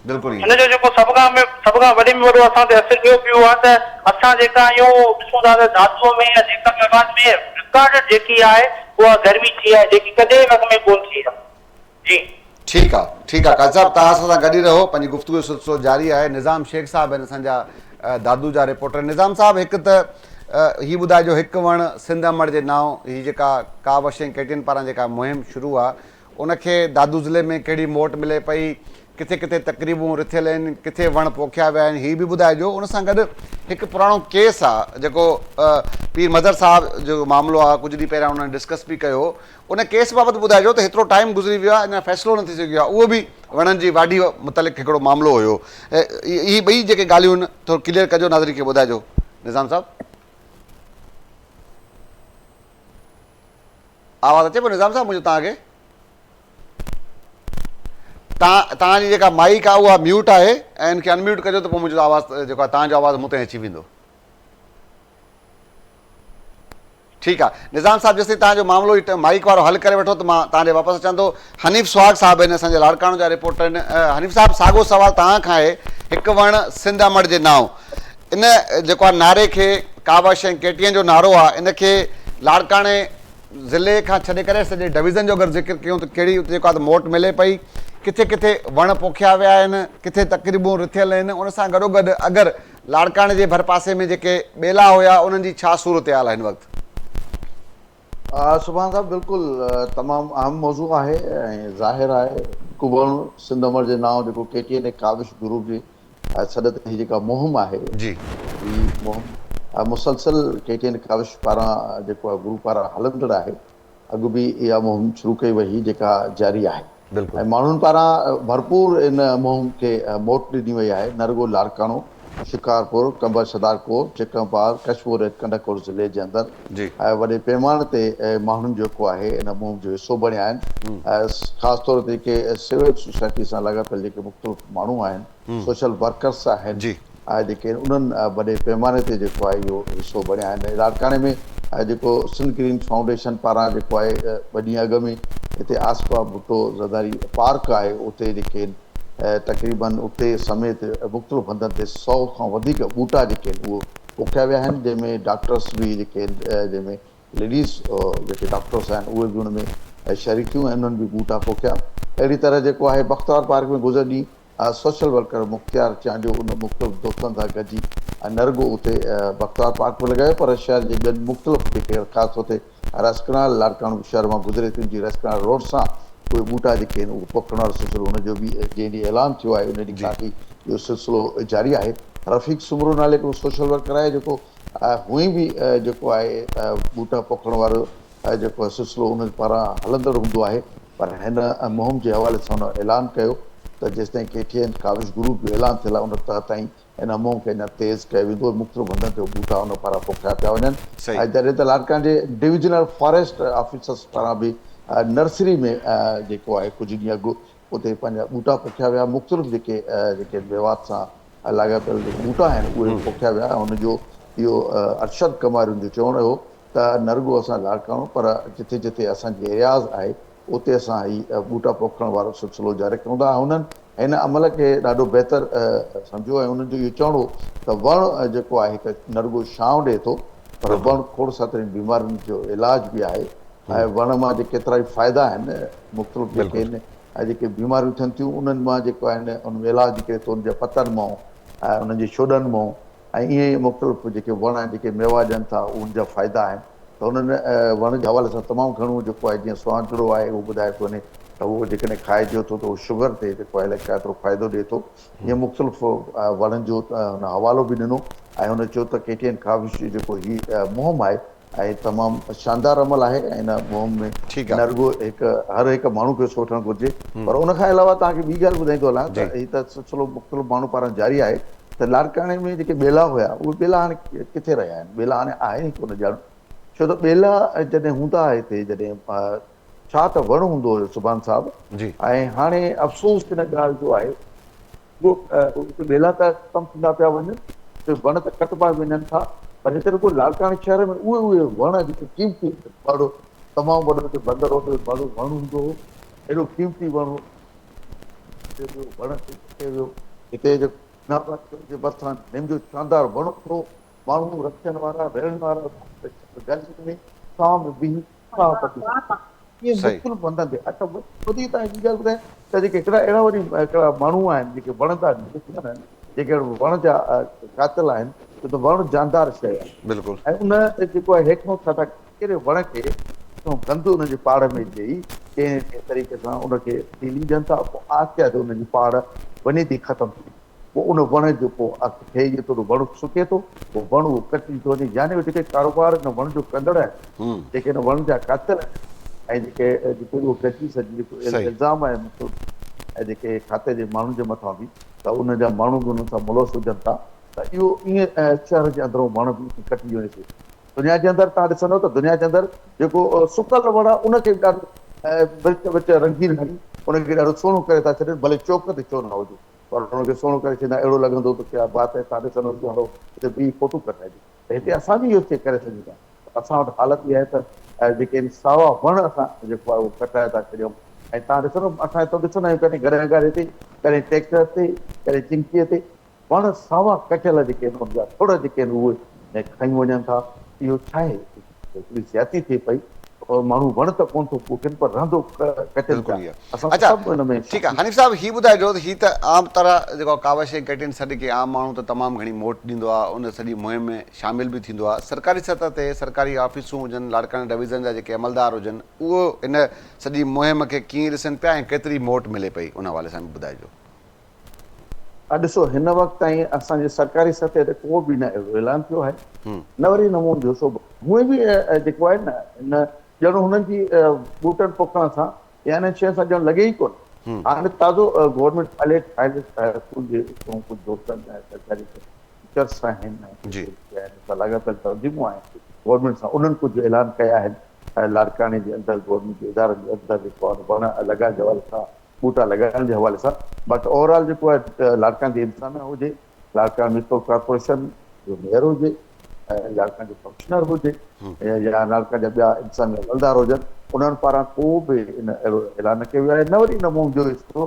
बिल्कुलु हिनजो जेको सभ खां वॾे में वॾो असां ते असरु ॿियो पियो आहे त असां जेका आहियूं ॾिसूं था त धातुअ में या जेका आवाज़ में रिकॉर्ड जेकी आहे उहा गर्मी थी आहे जेकी कॾहिं वक़्त में कोन थी आहे। जी ठीकु आहे काज़ी साहब, तव्हां असां सां गॾु ई रहो, पंहिंजी गुफ़्तगू जो सिलसिलो जारी आहे। निज़ाम शेख साहब आहिनि असांजा दादू जा रिपोर्टर। निज़ाम साहब, हिकु त हीअ ॿुधाइजो, हिकु वण सिंध अमड़ जे नाव, हीअ जेका कावश ऐं केटियन पारां जेका मुहिम शुरू आहे, उनखे दादू ज़िले में कहिड़ी मोट मिले पई, किथे किथे तक़रीबूं रिथियल आहिनि, किथे वण पोखिया विया आहिनि, हीअ बि ॿुधाइजो। उन सां गॾु हिकु पुराणो केस आहे जेको पीर मदर साहब जो मामिलो आहे, कुझु ॾींहं पहिरियां उन्हनि डिस्कस बि कयो। उन केस बाबति ॿुधाइजो त हेतिरो टाइम गुज़री वियो आहे, अञा फ़ैसिलो न थी सघियो आहे। उहो बि वणनि जी वाढी मुतलिक़ हिकिड़ो मामिलो हुयो। इहे ॿई जेके ॻाल्हियूं आहिनि थोरो क्लियर कजो, नाज़रीन खे ॿुधाइजो। निज़ाम साहब, आवाज़ु अचे पियो निज़ाम साहब मुंहिंजो तव्हांखे? तव्हांजी जेका माइक आहे उहा म्यूट आहे ऐं हिनखे अनम्यूट कजो त पोइ मुंहिंजो आवाज़ु जेको आहे तव्हांजो आवाज़ु मूं ताईं अची वेंदो। ठीकु आहे निज़ाम साहब, जेसिताईं तव्हांजो मामिलो ई माइक वारो हल करे वठो त मां तव्हांजे वापसि अचां थो। हनीफ़ सुहाग साहब आहिनि, असांजे लाड़काणो जा रिपोर्टर आहिनि। हनीफ़ साहब, साॻियो सवाल तव्हां खां आहे। हिकु वण सिंध अमड़ जे नाव, इन जेको आहे नारे खे कावश ऐं केटीअन जो नारो आहे, इनखे लाड़काणे ज़िले खां छॾे करे सॼे डिवीज़न जो अगरि ज़िक्र कयूं त कहिड़ी उते जेको आहे मोट मिले पई, किथे किथे वण पोखिया विया आहिनि, किथे तक़रीबूं रिथियल आहिनि। उन सां गॾोगॾु अगरि लाड़काणे जे भर पासे में जेके ॿेला हुया उन्हनि जी छा सूरत हाल आहे हिन वक़्तु? सुभाणे साहब, बिल्कुलु तमामु अहम मौज़ू आहे ऐं ज़ाहिर आहे हिकु वण सिंध अमड़ जे नाव जेको केटीएन ऐं काविश ग्रुप जी सॾ ते हीअ जेका मुहिम आहे, जी हीअ मुहिम मुसलसल केटीएन काविश पारां जेको आहे ग्रुप पारां हलंदड़ आहे। अॻु बि इहा मुहिम शुरू कई वई हुई जेका जारी आहे ऐं माण्हुनि पारां भरपूर इन मुहिम खे मोट ॾिनी वई आहे। न रुॻो लाड़काणो, शिकारपुर, कंबर सदारकोट, चिकमपार, कशमीर ऐं कंडकोर ज़िले जे अंदरि वॾे पैमाने ते माण्हुनि जेको आहे इन मुहिम जो हिसो बणिया आहिनि। ख़ासि तौर ते जेके सिविल सोसाइटी सां लाॻापियल जेके मुख़्तलिफ़ माण्हू आहिनि, सोशल वर्कर्स आहिनि, जेके उन्हनि वॾे पैमाने ते जेको आहे इहो हिसो बणिया आहिनि। लाड़काणे में जेको सिंध ग्रीन फाउंडेशन पारां जेको आहे ॿ ॾींहं अॻु में हिते आसपा भुट्टो ज़रदारी पार्क आहे, उते जेके तक़रीबन उते समेत मुख़्तलिफ़ हंधनि ते 100 खां वधीक ॿूटा जेके आहिनि उहो पोखिया विया आहिनि, जंहिंमें डॉक्टर्स बि जेके आहिनि, जंहिंमें लेडीज़ जेके डॉक्टर्स आहिनि उहे बि हुन में शरीकियूं ऐं उन्हनि बि ॿूटा पोखिया। अहिड़ी तरह जेको आहे बख़्तियार पार्क में गुज़र ॾींहुं सोशल वर्कर मुख़्तियार चांडियो उन मुख़्तलिफ़ दोस्तनि सां गॾिजी न रुॻो उते बख़्तियार पार्क में लॻायो, पर शहर जे ॿियनि मुख़्तलिफ़ जेके ख़ासि तौर ते रसकनाल लाड़काणो शहर मां गुज़रे थी जी रसकनाल रोड सां उहे ॿूटा जेके आहिनि उहे पोखण वारो सिलसिलो हुनजो बि जंहिं ॾींहुं ऐलान थियो आहे उन ॾींहुं खां इहो सिलसिलो जारी आहे। रफ़ीक सुमरो नाले हिकिड़ो सोशल वर्कर आहे जेको हुअं बि जेको आहे ॿूटा पोखण वारो जेको सिलसिलो उन पारां हलंदड़ हूंदो आहे, पर हिन मुहिम जे हवाले सां हुन ऐलान कयो त जेसिताईं केटीएन काविश ग्रुप जो ऐलान थियल आहे उन तहत ताईं इन मुहिम खे अञा तेज़ कयो वेंदो। मुख़्तलिफ़ हंधनि ते ॿूटा उन पारां पोखिया पिया वञनि ऐं जॾहिं त लाड़काणे जे डिविजनल फॉरेस्ट ऑफिसर्स पारां बि नर्सरी में जेको आहे कुझु ॾींहं अॻु उते पंहिंजा ॿूटा पोखिया विया। मुख़्तलिफ़ जेके विवाद सां लाॻापियल जेके ॿूटा आहिनि उहे पोखिया विया। हुनजो इहो अरशद कमारियुनि जो चवणु हो त न रुॻो असां लाड़काणो, पर जिथे जिथे असांजी रियाज़ आहे उते असां हीअ ॿूटा पोखण वारो सिलसिलो जारी कंदा। हुननि हिन अमल खे ॾाढो बहितर सम्झो ऐं उन्हनि जो इहो चवणो हो त वणु जेको आहे हिकु न रुॻो छांव ॾिए थो, पर वणु खोड़ सातरियुनि बीमारियुनि जो इलाज बि आहे ऐं वण मां जेके केतिरा ई फ़ाइदा आहिनि मुख़्तलिफ़ जेके आहिनि ऐं जेके बीमारियूं थियनि थियूं उन्हनि मां जेको आहिनि उन में इलाज निकिरे थो, उन जे पतनि मां ऐं उन्हनि जे छोॾनि मां ऐं ईअं ई मुख़्तलिफ़ जेके वण आहिनि जेके मेवा ॾियनि था उन जा फ़ाइदा आहिनि। त उन्हनि वण जे हवाले सां तमामु घणो जेको आहे जीअं सुवांजिड़ो आहे उहो ॿुधाए थो वञे त उहो जेकॾहिं खाइजे थो त उहो शुगर ते जेको आहे अलाए केतिरो फ़ाइदो ॾिए थो। ईअं मुख़्तलिफ़ वणनि जो हुन हवालो बि ॾिनो ऐं हुन चयो त KTN काविश जेको हीअ मुहिम आहे ऐं तमामु शानदार अमल आहे ऐं हिन मुहिम में ठीकु न आहे। रुॻो हर हिकु माण्हू खे हिसो वठणु घुरिजे, पर उन खां अलावा तव्हांखे ॿी ॻाल्हि ॿुधाईंदो हलां त हीअ त सिलसिलो मुख़्तलिफ़ माण्हू पारां जारी आहे त लाड़काणे में जेके ॿेला हुया उहे ॿेला हाणे किथे रहिया आहिनि, ॿेला हाणे आहे ई कोन ॼाण। छो त ॿेला जॾहिं हूंदा हिते, जॾहिं छा त वण हूंदो हुयो सुभान साहिबु, ऐं हाणे अफ़सोस हिन ॻाल्हि जो आहे उहो ॿेला त ख़तमु थींदा पिया वञनि, वण त कटबा वञनि था, पर हिते रुॻो लाड़काणे शहर में उहे वण जेके क़ीमती ॾाढो तमामु वॾो हिते बंदर होटल ॾाढो वण हूंदो हो, एॾो क़ीमती वण हो, वण वियो हिते जे मथां निम जो शानदार वण थियो, माण्हू रखनि वारा रहण वारा गर्मी में छांव में बीह ईअं मुख़्तलिफ़ वणनि ते। अच्छा वधी तव्हां ॿी ॻाल्हि ॿुधायां त जेके हिकिड़ा अहिड़ा वरी हिकिड़ा माण्हू आहिनि जेके वणंदा आहिनि, जेके वण जा कातिल आहिनि, छो त वण जानदार शइ आहे बिल्कुलु। ऐं उन जेको आहे हेठो छा था कहिड़े वण खे गंद उनजे पाड़ में ॾेई कंहिं तरीक़े सां उनखे ढीली ॾियनि था, पोइ आहिस्ते आहिस्ते उनजी पाड़ वञे थी ख़तमु थी, पोइ उन वण जो पोइ थिए इहो थोरो वण सुके थो, पोइ वण उहो कटिजी थो वञे। यानी उहे जेके कारोबार हिन वण जो कंदड़ आहिनि, जेके हिन वण जा कातिल आहिनि ऐं जेके उहो कची सघी जेको इल्ज़ाम आहे ऐं जेके खाते जे माण्हुनि जे मथां बि त उन जा माण्हू बि उन सां मुलवस हुजनि था, त इहो ईअं शहर जे अंदरो वण बि कटिजी वञे थो। दुनिया जे अंदरि तव्हां ॾिसंदव त दुनिया जे अंदरि जेको सुकल वण आहे उनखे ॾाढो विच विच रंगीन हणी उनखे ॾाढो सुहिणो करे था छॾनि, भले चौक ते छो न हुजे, पर उनखे सुहिणो करे छॾींदा, अहिड़ो लॻंदो त क्या बात आहे, तव्हां ॾिसंदव की हलो हिते ॿी फोटो कढाइजे। त हिते असां बि इहो चेक करे सघूं था, असां वटि हालत इहा आहे त जेके सावा वण असां जेको आहे उहो कटाए था छॾियूं, ऐं तव्हां ॾिसंदव असां हितां ॾिसंदा आहियूं कॾहिं घर घर ते, कॾहिं ट्रैक्टर ते, कॾहिं चिंकीअ ते वण सावा कटियल जेके आहिनि उनजा थोरा जेके आहिनि उहे खणी वञनि था। इहो छा आहे, हिकिड़ी ज्याती थिए पई, माण्हू वण त कोन थो पोखनि पर रहंदो कटियल पिया। अच्छा ठीकु आहे हनीफ़ साहिबु, हीअ ॿुधाइजो त हीअ त आम तरह जेको कावश ऐं KTN सॾ के आम माण्हू त तमामु घणी मोट ॾींदो आहे, उन सॼी मुहिम में शामिल बि थींदो आहे। सरकारी सतह ते सरकारी ऑफिसूं हुजनि, लाड़काणे डिवीज़न जा जेके अमलदार हुजनि, उहो इन सॼी मुहिम खे कीअं ॾिसनि पिया ऐं केतिरी मोट मिले पई, उन हवाले सां बि ॿुधाइजो। ॾिसो हिन वक़्तु ताईं असांजे सरकारी सतह ते को बि न अहिड़ो ऐलान थियो आहे, न वरी नमूनो जो सो उहे बि जेको आहे न हिन ॼण हुननि जी ॿूटनि पोखण सां या हिन शइ सां ॼण लॻे ई कोन। हाणे ताज़ो गवर्नमेंट स्कूल जे कुझु दोस्तनि ऐं सरकारी टीचर्स आहिनि, लॻातार तर्जुमो आहे गवर्नमेंट सां, उन्हनि कुझु ऐलान कया आहिनि लाड़काणे जे अंदरि गवर्नमेंट जे इदारनि जे अंदरि जेको आहे वण लॻाइण जे हवाले सां, ॿूटा लॻाइण जे हवाले सां। बट ओवरऑल जेको आहे लाड़काणे जे इंतिज़ामिया हुजे, लाड़काणे म्यूनिसिपल कॉर्पोरेशन जो मेयर हुजे, ऐं लाड़काणे जो कमिश्नर हुजे या लाड़काणे जा ॿिया इंतिज़ामिया अमलदार हुजनि, उन्हनि पारां को बि इन अहिड़ो ऐलान कयो वियो आहे, न वरी नमूने जो हिसो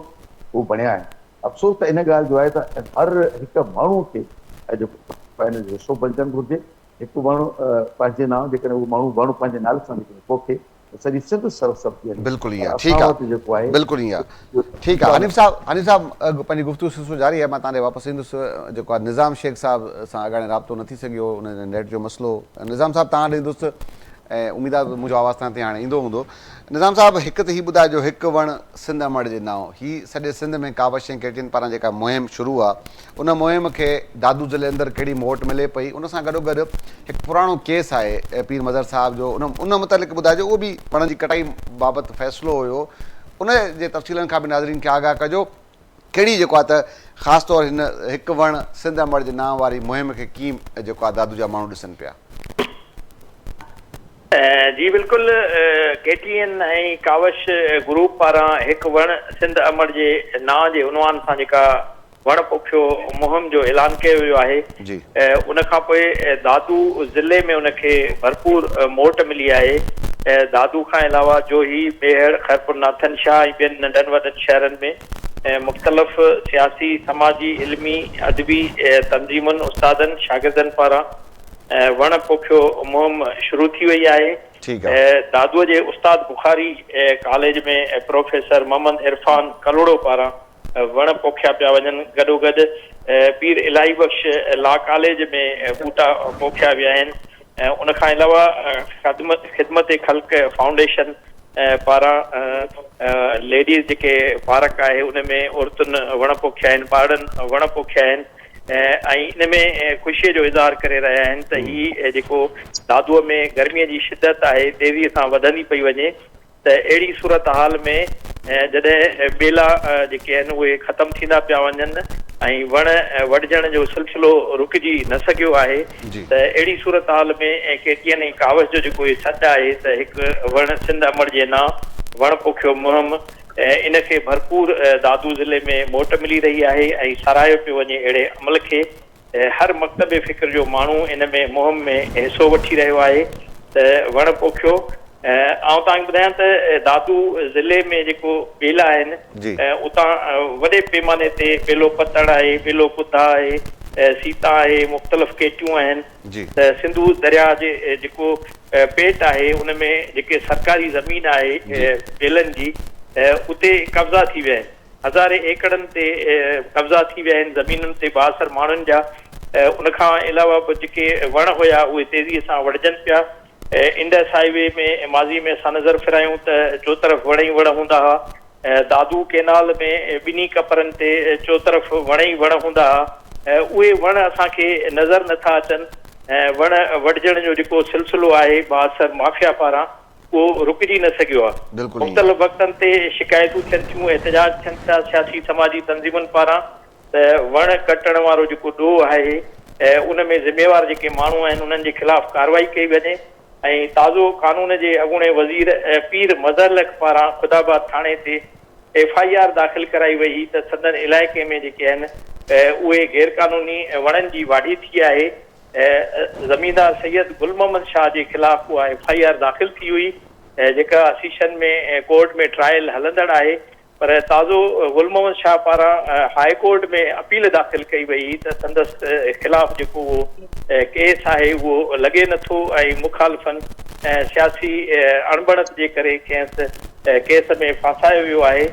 उहो बणिया आहिनि। अफ़सोस त इन ॻाल्हि जो आहे त हर हिकु माण्हू खे जेको हिन जो हिसो बणजणु घुरिजे। हिकु वणु पंहिंजे नाम, जेकॾहिं उहो माण्हू वणु पंहिंजे नाले सां पोखे सॼी सिंध सरसब् थी वञे। बिल्कुलु ईअं ठीकु आहे, जेको आहे बिल्कुलु ईअं ठीकु आहे। हनीफ़ साहिबु पंहिंजी गुफ़्तगू सिलसिलो जारी आहे, मां तव्हां ॾे वापसि ईंदुसि। जेको आहे निज़ाम शेख साहिब सां अॻाणे राब्तो न थी सघियो, उन नेट जो मसइलो। निज़ाम साहिबु तव्हां ॾे ईंदुसि ऐं उमेदु आहे मुंहिंजो आवाज़ु तव्हां ते हाणे ईंदो हूंदो। निज़ाम साहिबु हिकु त हीअ ॿुधाइजो, हिकु वणु सिंध अमड़ जे नाओ, हीअ सॼे सिंध में कावश ऐं KTN पारां जेका मुहिम शुरू आहे, उन मुहिम खे दादू ज़िले अंदरि कहिड़ी मोट मिले पई, उन सां गॾोगॾु हिकु पुराणो केस आहे पीर मज़र साहिब जो, उन मुतलिक़ ॿुधाइजो। उहो बि वण जी कटाई बाबति फ़ैसिलो हुयो, उन जे तफ़सीलनि खां बि नाज़रीन खे आगाह कजो। कहिड़ी जेको आहे त ख़ासि तौरु हिन हिकु वणु सिंध अमड़ जे नाम वारी मुहिम खे कीअं जेको आहे दादू जा माण्हू ॾिसनि पिया। जी बिल्कुलु, KTN ऐं कावश ग्रुप पारां हिकु वण सिंध अमड़ जे नां जे उनवान सां जेका वण पोखियो मुहिम जो ऐलान कयो वियो आहे, उन खां पोइ दादू ज़िले में उनखे भरपूर मोट मिली आहे। दादू खां अलावा जोही, बेहड़, खैरपुर नाथन शाह ऐं ॿियनि नंढनि वॾनि शहरनि में मुख़्तलिफ़ सियासी, समाजी, इल्मी, अदबी तंज़ीमुनि, उस्तादनि, शागिर्दनि पारां वण पोखियो मुहिम शुरू थी वई आहे। दादूअ जे उस्ताद बुखारी कॉलेज में प्रोफेसर मोहम्मद इरफान कलोड़ो पारां वण पोखिया पिया वञनि। गॾोगॾु पीर इलाही बख़्श लॉ कॉलेज में ॿूटा पोखिया विया आहिनि। उन खां अलावा ख़िदमत ख़ल्क़ फाउंडेशन पारां लेडीज़ जेके पार्क आहे उन में औरतुनि वण पोखिया आहिनि, ॿारनि वण पोखिया आहिनि ऐं इन में ख़ुशीअ जो इज़हार करे रहिया आहिनि त हीअ जेको दादूअ में गर्मीअ जी शिदत आहे तेज़ीअ सां वधंदी पई वञे, त अहिड़ी सूरत हाल में जॾहिं ॿेला जेके आहिनि उहे ख़तमु थींदा पिया वञनि ऐं वण वढजण जो सिलसिलो रुकिजी न सघियो आहे, त अहिड़ी सूरत हाल में केटीएन ऐं कावश जो जेको इहो सॾु आहे त हिकु वण सिंध अमर जे नाम वण पोखियो मुहिम इनखे भरपूर दादू ज़िले में मोट मिली रही आहे ऐं साराहियो पियो वञे अहिड़े अमल खे। हर मकतब फ़िक्र जो माण्हू इन में मुहिम में हिसो वठी रहियो आहे त वण पोखियो। ऐं तव्हांखे ॿुधायां त दादू ज़िले में जेको ॿेला आहिनि उतां वॾे पैमाने ते ॿेलो पतड़ आहे, ॿेलो कुदा आहे, सीता आहे, मुख़्तलिफ़ केटियूं आहिनि। त सिंधू दरिया जे जेको पेट आहे उन में जेके सरकारी ज़मीन आहे ॿेलनि जी उते कब्ज़ा थी विया आहिनि, हज़ारे एकड़नि ते कब्ज़ा थी विया आहिनि ज़मीनुनि ते बासर माण्हुनि जा। उनखां अलावा बि जेके वण हुया उहे तेज़ीअ सां वढजनि पिया। इंडस हाईवे में माज़ी में असां नज़र फिरायूं त चोतरफ़ वण ई वण हूंदा हुआ, दादू केनाल में ॿिन्ही कपरनि ते चोतरफ़ वण ई वण हूंदा हुआ। उहे वण असांखे नज़र नथा अचनि। वण वढजण जो जेको सिलसिलो आहे बासर माफ़िया पारां उहो रुकिजी न सघियो आहे। मुख़्तलिफ़ वक़्तनि ते शिकायतूं थियनि थियूं, एहतजाज थियनि था सियासी समाजी तंज़ीमुनि पारां त वण कटण वारो जेको ॾोह आहे उन में ज़िम्मेवार जेके माण्हू आहिनि उन्हनि जे ख़िलाफ़ कार्रवाई कई वञे ऐं ताज़ो कानून जे अॻूणे वज़ीर पीर मज़हर पारां ख़ुदाबाद थाणे ते FIR दाख़िल कराई वई त संदन इलाइक़े में जेके आहिनि उहे गैर कानूनी वणनि जी वाढी थी आहे। ज़मींदार सैयद गुल मोहम्मद शाह जे ख़िलाफ़ उहा FIR दाख़िल थी हुई जेका सीशन में कोर्ट में ट्रायल हलंदड़ आहे, पर ताज़ो गुल मोहम्मद शाह पारां हाई कोर्ट में अपील दाख़िल कई वई त संदसि ख़िलाफ़ जेको उहो केस आहे उहो लॻे नथो ऐं मुखालिफ़नि सियासी अणबणत जे करे खेसि केस में फासायो वियो आहे।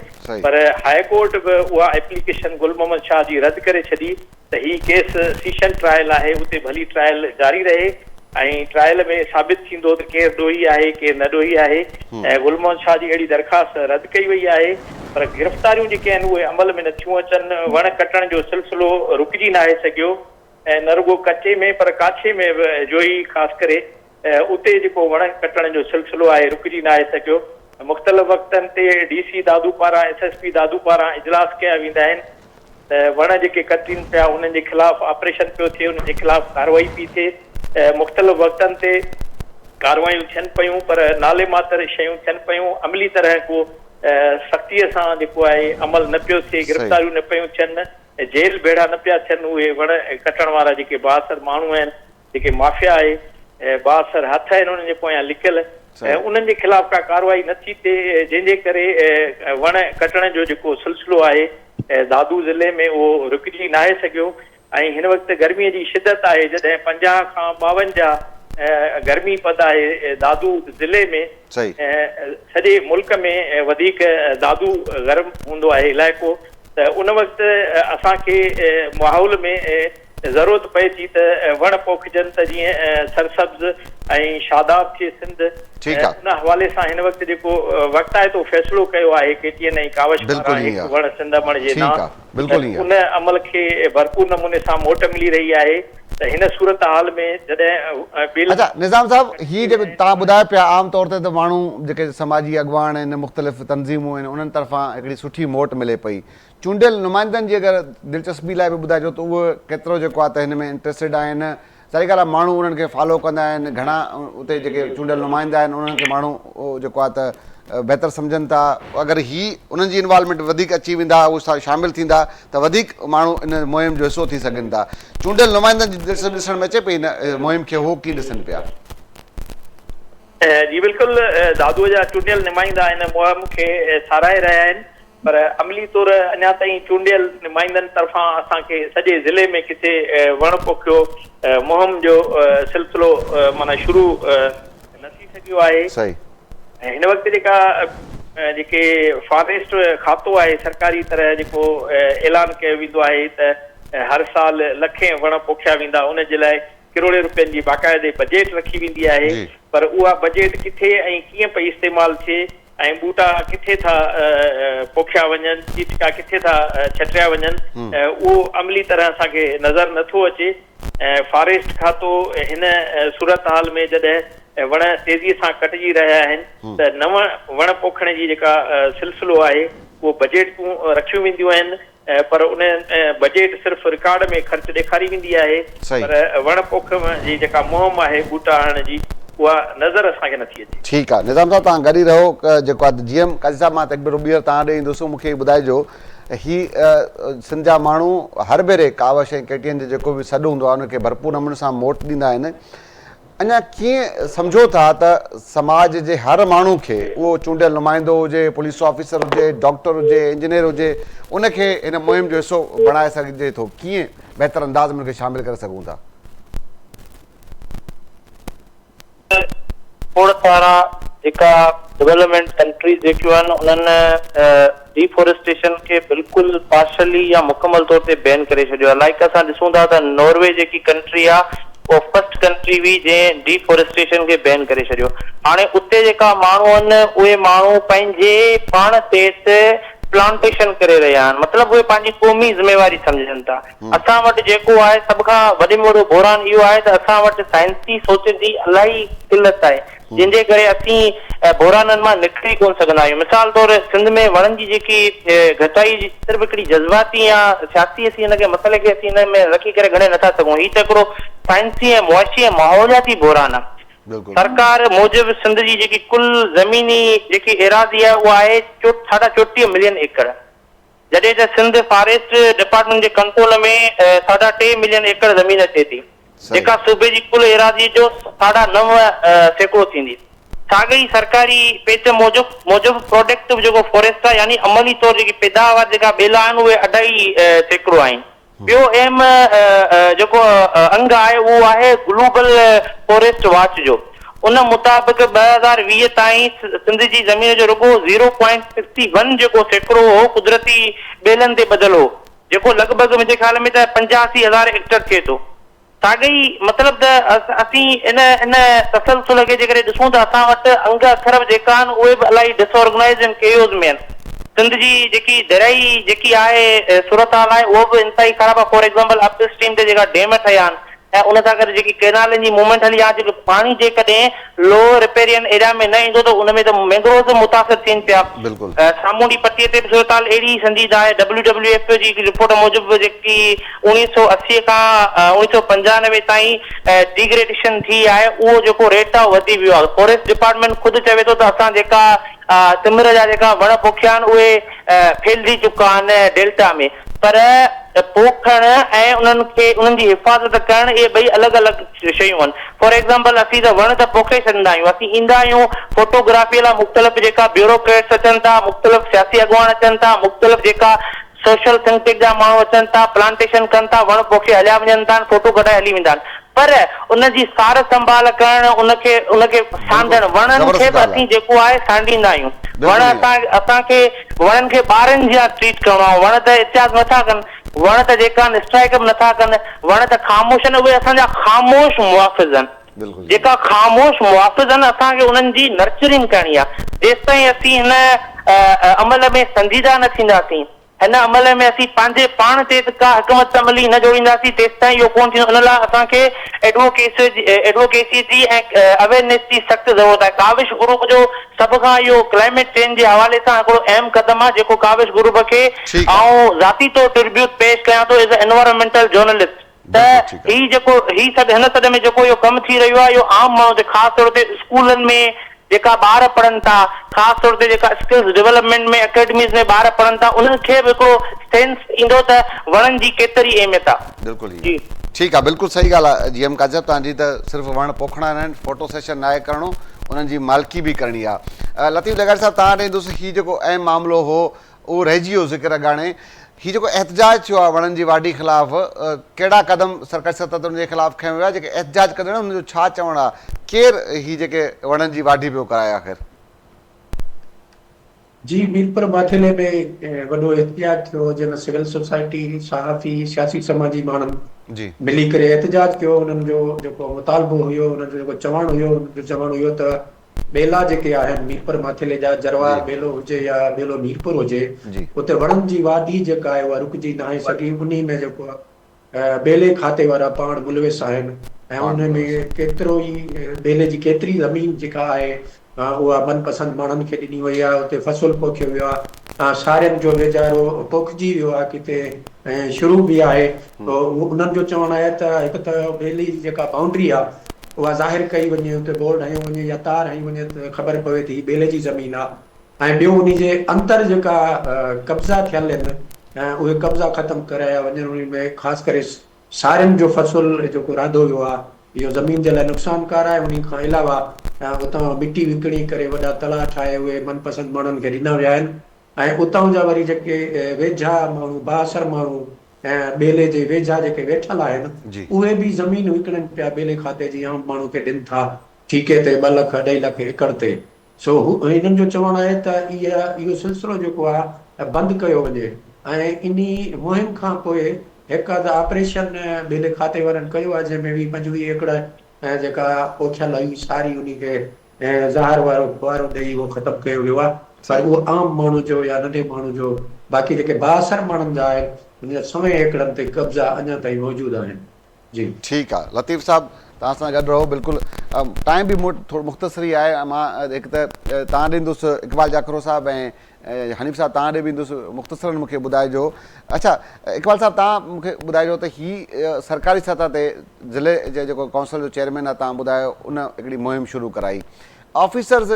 पर हाई कोर्ट बि उहा एप्लीकेशन गुल मोहम्मद शाह जी रद्द करे छॾी त हीउ केस सीशन ट्रायल आहे, उते भली ट्रायल जारी रहे ऐं ट्रायल में साबित थींदो त केरु ॾोही आहे केरु न ॾोही आहे। ऐं गुल मोहम्मद शाह जी अहिड़ी दरख़्वास्त रद्द कई वई आहे, पर गिरफ़्तारियूं जेके आहिनि उहे अमल में नथियूं अचनि। वण कटण जो सिलसिलो रुकिजी न आहे सघियो ऐं न रुॻो कचे में पर काछे में बि जोई ख़ासि करे उते जेको वण कटण जो सिलसिलो आहे रुकिजी न आहे सघियो। मुख़्तलिफ़ वक़्तनि ते DC दादू पारां SSP दादू पारां इजलास कया वेंदा आहिनि त वण जेके कटीनि पिया उन्हनि जे ख़िलाफ़ ऑपरेशन पियो थिए, उन्हनि जे ख़िलाफ़ कार्रवाई पई थिए। मुख़्तलिफ़ वक़्तनि ते कार्रवायूं थियनि पियूं पर नाले मातर शयूं थियनि पियूं, अमली तरह को सख़्तीअ सां जेको आहे अमल न पियो थिए, गिरफ़्तारियूं न पियूं थियनि, जेल भेड़ा न पिया थियनि। उहे वण कटण वारा जेके बासर माण्हू आहिनि, जेके माफ़िया आहे, बासर हथ आहिनि उन्हनि जे पोयां लिकियल, उन्हनि जे ख़िलाफ़ का कार्रवाई नथी थिए, जंहिंजे करे वण कटण जो जेको सिलसिलो आहे दादू ज़िले में उहो रुकिजी न आहे सघियो। ऐं हिन वक़्तु गर्मीअ जी शिदत आहे, जॾहिं 50 खां 52 गर्मी पद आहे दादू ज़िले में, सॼे मुल्क में वधीक दादू गरम हूंदो आहे इलाइक़ो, त उन वक़्तु असांखे माहौल में ज़रूरत पए थी त वण पोखजनि त जीअं सरसब्ज़ ऐं शादाब थिए सिंध। उन हवाले सां हिन वक़्तु जेको वक़्तु आहे तो फ़ैसिलो कयो आहे केटीएन ऐं कावश पारां वण सिंध अमण जे नाम, उन अमल खे भरपूर नमूने सां मोट मिली रही आहे। त हिन सूरत हाल में जॾहिं अच्छा निज़ाम साहब हीअ जेको तव्हां ॿुधायो पिया आम तौर ते त माण्हू जेके समाजी अॻवान आहिनि, मुख़्तलिफ़ तंज़ीमूं आहिनि, उन्हनि तरफ़ां हिकिड़ी सुठी मोट मिले पई। चूंडियल नुमाइंदनि जी अगरि दिलचस्पी लाइ बि ॿुधाइजो त उहे केतिरो जेको आहे त हिन में इंट्रस्टेड आहिनि। सारी ॻाल्हि आहे माण्हू उन्हनि खे फॉलो कंदा आहिनि, घणा उते जेके चूंडियल नुमाइंदा आहिनि उन्हनि खे माण्हू जेको आहे त बहितर सम्झनि था। अगरि हीअ उन्हनि जी इन्वॉल्वमेंट वधीक अची वेंदा, उहे शामिलु थींदा त वधीक माण्हू इन मुहिम जो हिसो थी सघनि था। चूंडियल नुमाइंदनि जी दिलचस्पी ॾिसण में अचे पई हिन मुहिम खे, उहो कीअं ॾिसनि पिया? जी बिल्कुलु, दादूअ जा चूंडियल नुमाइंदा हिन मुहिम खे साराहे रहिया आहिनि, पर अमली तौर अञा ताईं चूंडियल नुमाइंदनि तरफ़ां असांखे सॼे ज़िले में किथे वण पोखियो मुहिम जो सिलसिलो माना शुरू न थी सघियो आहे। ऐं हिन वक़्तु जेके फॉरेस्ट खातो आहे सरकारी तरह जेको ऐलान कयो वेंदो आहे त हर साल लखें वण पोखिया वेंदा, उन जे लाइ करोड़े रुपयनि जी बाक़ाइदे बजेट रखी वेंदी आहे, पर उहा बजेट किथे ऐं कीअं पई इस्तेमालु थिए ऐं ॿूटा किथे था पोखिया वञनि, कीटका किथे था छटिया वञनि, उहो अमली तरह असांखे नज़र नथो अचे। फॉरेस्ट खातो हिन सूरत हाल में जॾहिं वण तेज़ीअ सां कटिजी रहिया आहिनि त नव वण पोखण जी जेका सिलसिलो आहे उहो बजेटूं रखियूं वेंदियूं आहिनि, पर उन बजेट सिर्फ़ रिकॉर्ड में ख़र्च ॾेखारी वेंदी आहे, पर वण पोख जी जेका मुहिम आहे ॿूटा हणण जी उहा नज़र असांखे नथी अचे। ठीकु आहे, निज़ाम साहब तव्हां गॾु ई रहो। जेको आहे जीएम काज़ी साहब, मां तकबीर ॿीहर तव्हां ॾे ईंदुसि, मूंखे ॿुधाइजो ही सिंध जा माण्हू हर भेरे कावश ऐं केटीएन जो जेको बि सॾु हूंदो आहे उनखे भरपूर नमूने सां मोट ॾींदा आहिनि। अञा कीअं सम्झो था त समाज जे हर माण्हू खे, उहो चूंडियल नुमाइंदो हुजे, पुलिस ऑफिसर हुजे, डॉक्टर हुजे, इंजीनियर हुजे, उनखे हिन मुहिम जो हिसो बणाए सघिजे थो? कीअं बहितर अंदाज़ में उनखे शामिल करे सघूं था? खोड़ सारा जेका डेवलपमेंट कंट्रीज जेकियूं आहिनि उन्हनि डिफोरेस्टेशन खे बिल्कुलु पार्शली या मुकमल तौर ते बैन करे छॾियो आहे। लाइक असां ॾिसूं था त नॉर्वे जेकी कंट्री आहे उहा फर्स्ट कंट्री हुई जंहिं डिफोरेस्टेशन खे बैन करे छॾियो। हाणे उते जेका माण्हू आहिनि उहे माण्हू पंहिंजे पाण ते प्लांटेशन करे रहिया आहिनि, मतिलबु उहे पंहिंजी क़ौमी ज़िम्मेवारी सम्झनि था। असां वटि जेको आहे सभ खां वॾे में वॾो बहरान इहो आहे त असां वटि साइंसी सोच जी इलाही किल्लत आहे, जंहिंजे करे असीं बहराननि मां निकिरी कोन सघंदा आहियूं। मिसाल तौरु सिंध में वणनि जी जेकी घटाई जी सिर्फ़ु हिकिड़ी जज़्बाती या सियासी असीं हिन खे मसइले खे असीं हिन में रखी करे घणे नथा सघूं। हीअ त हिकिड़ो साइंसी ऐं मुआशी ऐं माहौलियाती बहरान आहे। सरकार मूजिबि सिंध जी जेकी कुल ज़मीनी जेकी एराज़ी आहे उहा आहे 34 मिलियन एकड़, जॾहिं त सिंध फॉरेस्ट डिपार्टमेंट जे कंट्रोल में 3.5 मिलियन एकड़ ज़मीन अचे थी, जेका सूबे जी कुल एराज़ी जो 9.5% थींदी। साॻई सरकारी पेच मूजिबि प्रोडक्टिव जेको फॉरेस्ट आहे, यानी अमली तौर जेकी पैदावार जेका ॿेला आहिनि उहे 2.5% आहिनि। ॿियो एम जेको अंग आहे उहो आहे ग्लोबल फॉरेस्ट वॉच जो। उन मुताबिक़ 2020 ताईं सिंध जी ज़मीन जो रुगो 0.61 जेको सेकड़ो हो कुदरती ॿेलनि ते ॿधल हो, जेको लॻभॻि मुंहिंजे ख़्याल में त 85,000 हेक्टर थिए थो। साॻई मतिलबु त असीं इन तसलसुल खे जेकॾहिं ॾिसूं त असां वटि अंग अखर जेका आहिनि उहे बि इलाही डिसऑर्गनाइज़ ऐं केयोस में आहिनि। सिंध जी जेकी दरियाई जेकी आहे सूरत हाल आहे उहो बि इंतहाई ख़राबु आहे। फॉर एग्ज़ाम्पल अप स्ट्रीम ते जेका डैम ठहिया आहिनि ऐं उन सां गॾु जेकी कैनालनि जी मूवमेंट हली आहे, जेको पाणी जेकॾहिं लो रिपेरियन एरिया में न ईंदो त उन में त मैंग्रोव मुतासिर थियनि पिया। सामूंडी पटीअ ते बि सूरत हाल अहिड़ी संजीदा आहे। WWF जी रिपोर्ट मूजिबि जेकी 1980 खां 1995 ताईं डिग्रेडेशन थी आहे, उहो जेको रेट आहे वधी वियो आहे। फॉरेस्ट डिपार्टमेंट ख़ुदि चवे थो त असां जेका तिमिर जा जेका वण पोखिया आहिनि उहे फैलिजी चुका आहिनि डेल्टा में, पर पोखण ऐं उन्हनि जी हिफ़ाज़त करण इहे ॿई अलॻि अलॻि शयूं आहिनि। फॉर एग्ज़ाम्पल असीं त वण त पोखे छॾींदा आहियूं, असीं ईंदा आहियूं फोटोग्राफीअ लाइ मुख़्तलिफ़ जेका ब्यूरोक्रेट्स अचनि था, मुख़्तलिफ़ सियासी अॻुवान अचनि था, मुख़्तलिफ़ जेका सोशल थिंक टैंक जा माण्हू अचनि था, प्लांटेशन कनि था, वण पोखे हलिया वञनि था, फोटो कढाए हली वेंदा आहिनि, पर उनजी सार संभाल करण, उनखे सांडण, वणनि खे बि असीं जेको आहे सांडींदा आहियूं। वण असांखे वणनि खे ॿारनि जा ट्रीट करणो आहे। वण त इतिहास नथा कनि, वण त जेका स्ट्राइक बि नथा कनि, वण त ख़ामोश आहिनि, उहे असांजा ख़ामोश मुआफ़िज़ आहिनि। जेका ख़ामोश मुआफ़िज़ आहिनि असांखे उन्हनि जी नर्चरिंग करणी आहे। जेसि ताईं असीं हिन अमल में संजीदा न थींदासीं, हिन अमल में असीं पंहिंजे पाण ते का हिकमत अमली न जोड़ींदासीं, तेसि ताईं इहो कोन थींदो। इन लाइ असांखे एडवोकेसी जी ऐं अवेयरनेस जी सख़्तु ज़रूरत आहे। काविश ग्रुप जो सभ खां इहो क्लाइमेट चेंज जे हवाले सां हिकिड़ो अहम क़दम आहे, जेको काविश ग्रुप खे ऐं ज़ाती तौर ट्रिब्यूट पेश कयां थो एज़ अ एनवायरमेंटल जर्नलिस्ट। त ही हिन सॾ में जेको इहो कमु थी रहियो आहे, इहो आम माण्हू ते ख़ासि तौर ते स्कूलनि में जेका ॿार पढ़नि था, ख़ासि तौर ते जेका स्किल्स डेवलपमेंट में अकेडमीज़ में ॿार पढ़नि था, उन्हनि खे बि हिकिड़ो सेंस ईंदो त वणनि जी केतिरी अहमियत आहे। बिल्कुलु जी, ठीकु आहे, बिल्कुलु सही ॻाल्हि आहे जीएम काज़ब तव्हांजी। त सिर्फ़ु वण पोखणा न आहिनि, फोटो सेशन न आहे करिणो, उन्हनि जी मालिकी बि करणी आहे। लतीफ़ लॻारी साहब, तव्हां ॾे ईंदुसि, हीउ जेको अहम मामिलो हो उहो रहिजी वियो ज़िक्र ॻाणे। हीउ जेको एहतजाज थियो आहे वणनि जी वाढी ख़िलाफ़, कहिड़ा क़दम सरकारी सतह ते उनजे ख़िलाफ़ खयो वियो आहे? जेके एहतजाज कंदा आहिनि उनजो छा चवणु आहे? केरु हीउ जेके वणनि जी वाढी पियो कराए आख़िर? जी, मीरपुर माथिले में वॾो एहतजाज थियो, जंहिंमें सिविल सोसाइटी, सहाफ़ी, सियासी समाजी माण्हुनि मिली करे एहतजाज कयो। उन्हनि जो जेको मुतालबो हुयो, उन्हनि जो जेको चवणु हुयो त बेला जेके आहिनि मीरपुर माथिले जा जरवार बेलो हुजे या बेलो मीरपुर हुजे, उते वणनि जी वादी जेका आहे उहा रुकिजी न आहे सघी। उन में जेको बेले खाते वारा पाण मुलविस आहिनि ऐं उन में केतिरो ई बेले जी केतिरी ज़मीन जेका आहे उहा मनपसंद माण्हुनि खे ॾिनी वई आहे। उते फ़सुलु पोखियो वियो आहे, सारियुनि जो वेझारो पोखिजी वियो आहे किथे ऐं शुरू बि आहे। उन्हनि जो चवणु आहे त हिकु त बेली जी जेका बाउंड्री आहे उहा ज़ाहिर कई वञे, उते बोर्ड हयो वञे या तार हई वञे त ख़बर पवे थी बेले जी ज़मीन आहे। ऐं ॿियो उन जे अंदरि जेका कब्ज़ा थियल आहिनि उहे कब्ज़ा ख़तमु कराया वञनि। उन में ख़ासि करे सारियुनि जो फ़सुलु जेको रांधो वियो आहे इहो ज़मीन जे लाइ नुक़सानकार आहे। उन खां अलावा उतां मिटी विकिणी करे वॾा तला ठाहे उहे मनपसंद माण्हुनि खे ॾिना विया आहिनि। ऐं उतां जा वरी जेके वेझा माण्हू बासर माण्हू ऐं बेले जे वेझा जेके वेठल आहिनि उहे बि ज़मीन विकिणनि पिया बेले खाते जी, आम माण्हू खे ॾियनि था ठीके ते 2 लख 2.5 लख एकड़ ते। सो हिननि जो चवणु आहे त इहो सिलसिलो जेको आहे बंदि कयो वञे। ऐं इन मुहिम खां पोइ हिकु अधु ऑपरेशन बेले खाते वारनि कयो आहे जंहिंमें बि 25 एकड़ जेका पोखियल हुई सारी उन खे ज़हर वारो फुआरो ॾेई उहो ख़तमु कयो वियो आहे। पर उहो आम माण्हू जो या नंढे माण्हू जो बाक़ी जेके बासर माण्हुनि जा आहिनि उन 100 एकड़नि ते कब्ज़ा अञा ताईं मौजूदु आहिनि। जी ठीकु आहे लतीफ़ साहब, तव्हां सां गॾु रहो। बिल्कुलु टाइम बि थोरो मुख़्तसरी आहे। मां हिकु त तव्हां ॾींदुसि इक़बाल जाखरो साहब ऐं हनीफ़ साहब तव्हां ॾे बि ईंदुसि, मुख़्तसरनि मूंखे ॿुधाइजो। अच्छा इक़बाल साहब, तव्हां मूंखे ॿुधाइजो त हीअ सरकारी सतह ते ज़िले जे जेको काउंसिल जो चेयरमैन आहे तव्हां ॿुधायो उन हिकिड़ी मुहिम शुरू कराई। ऑफिसर्स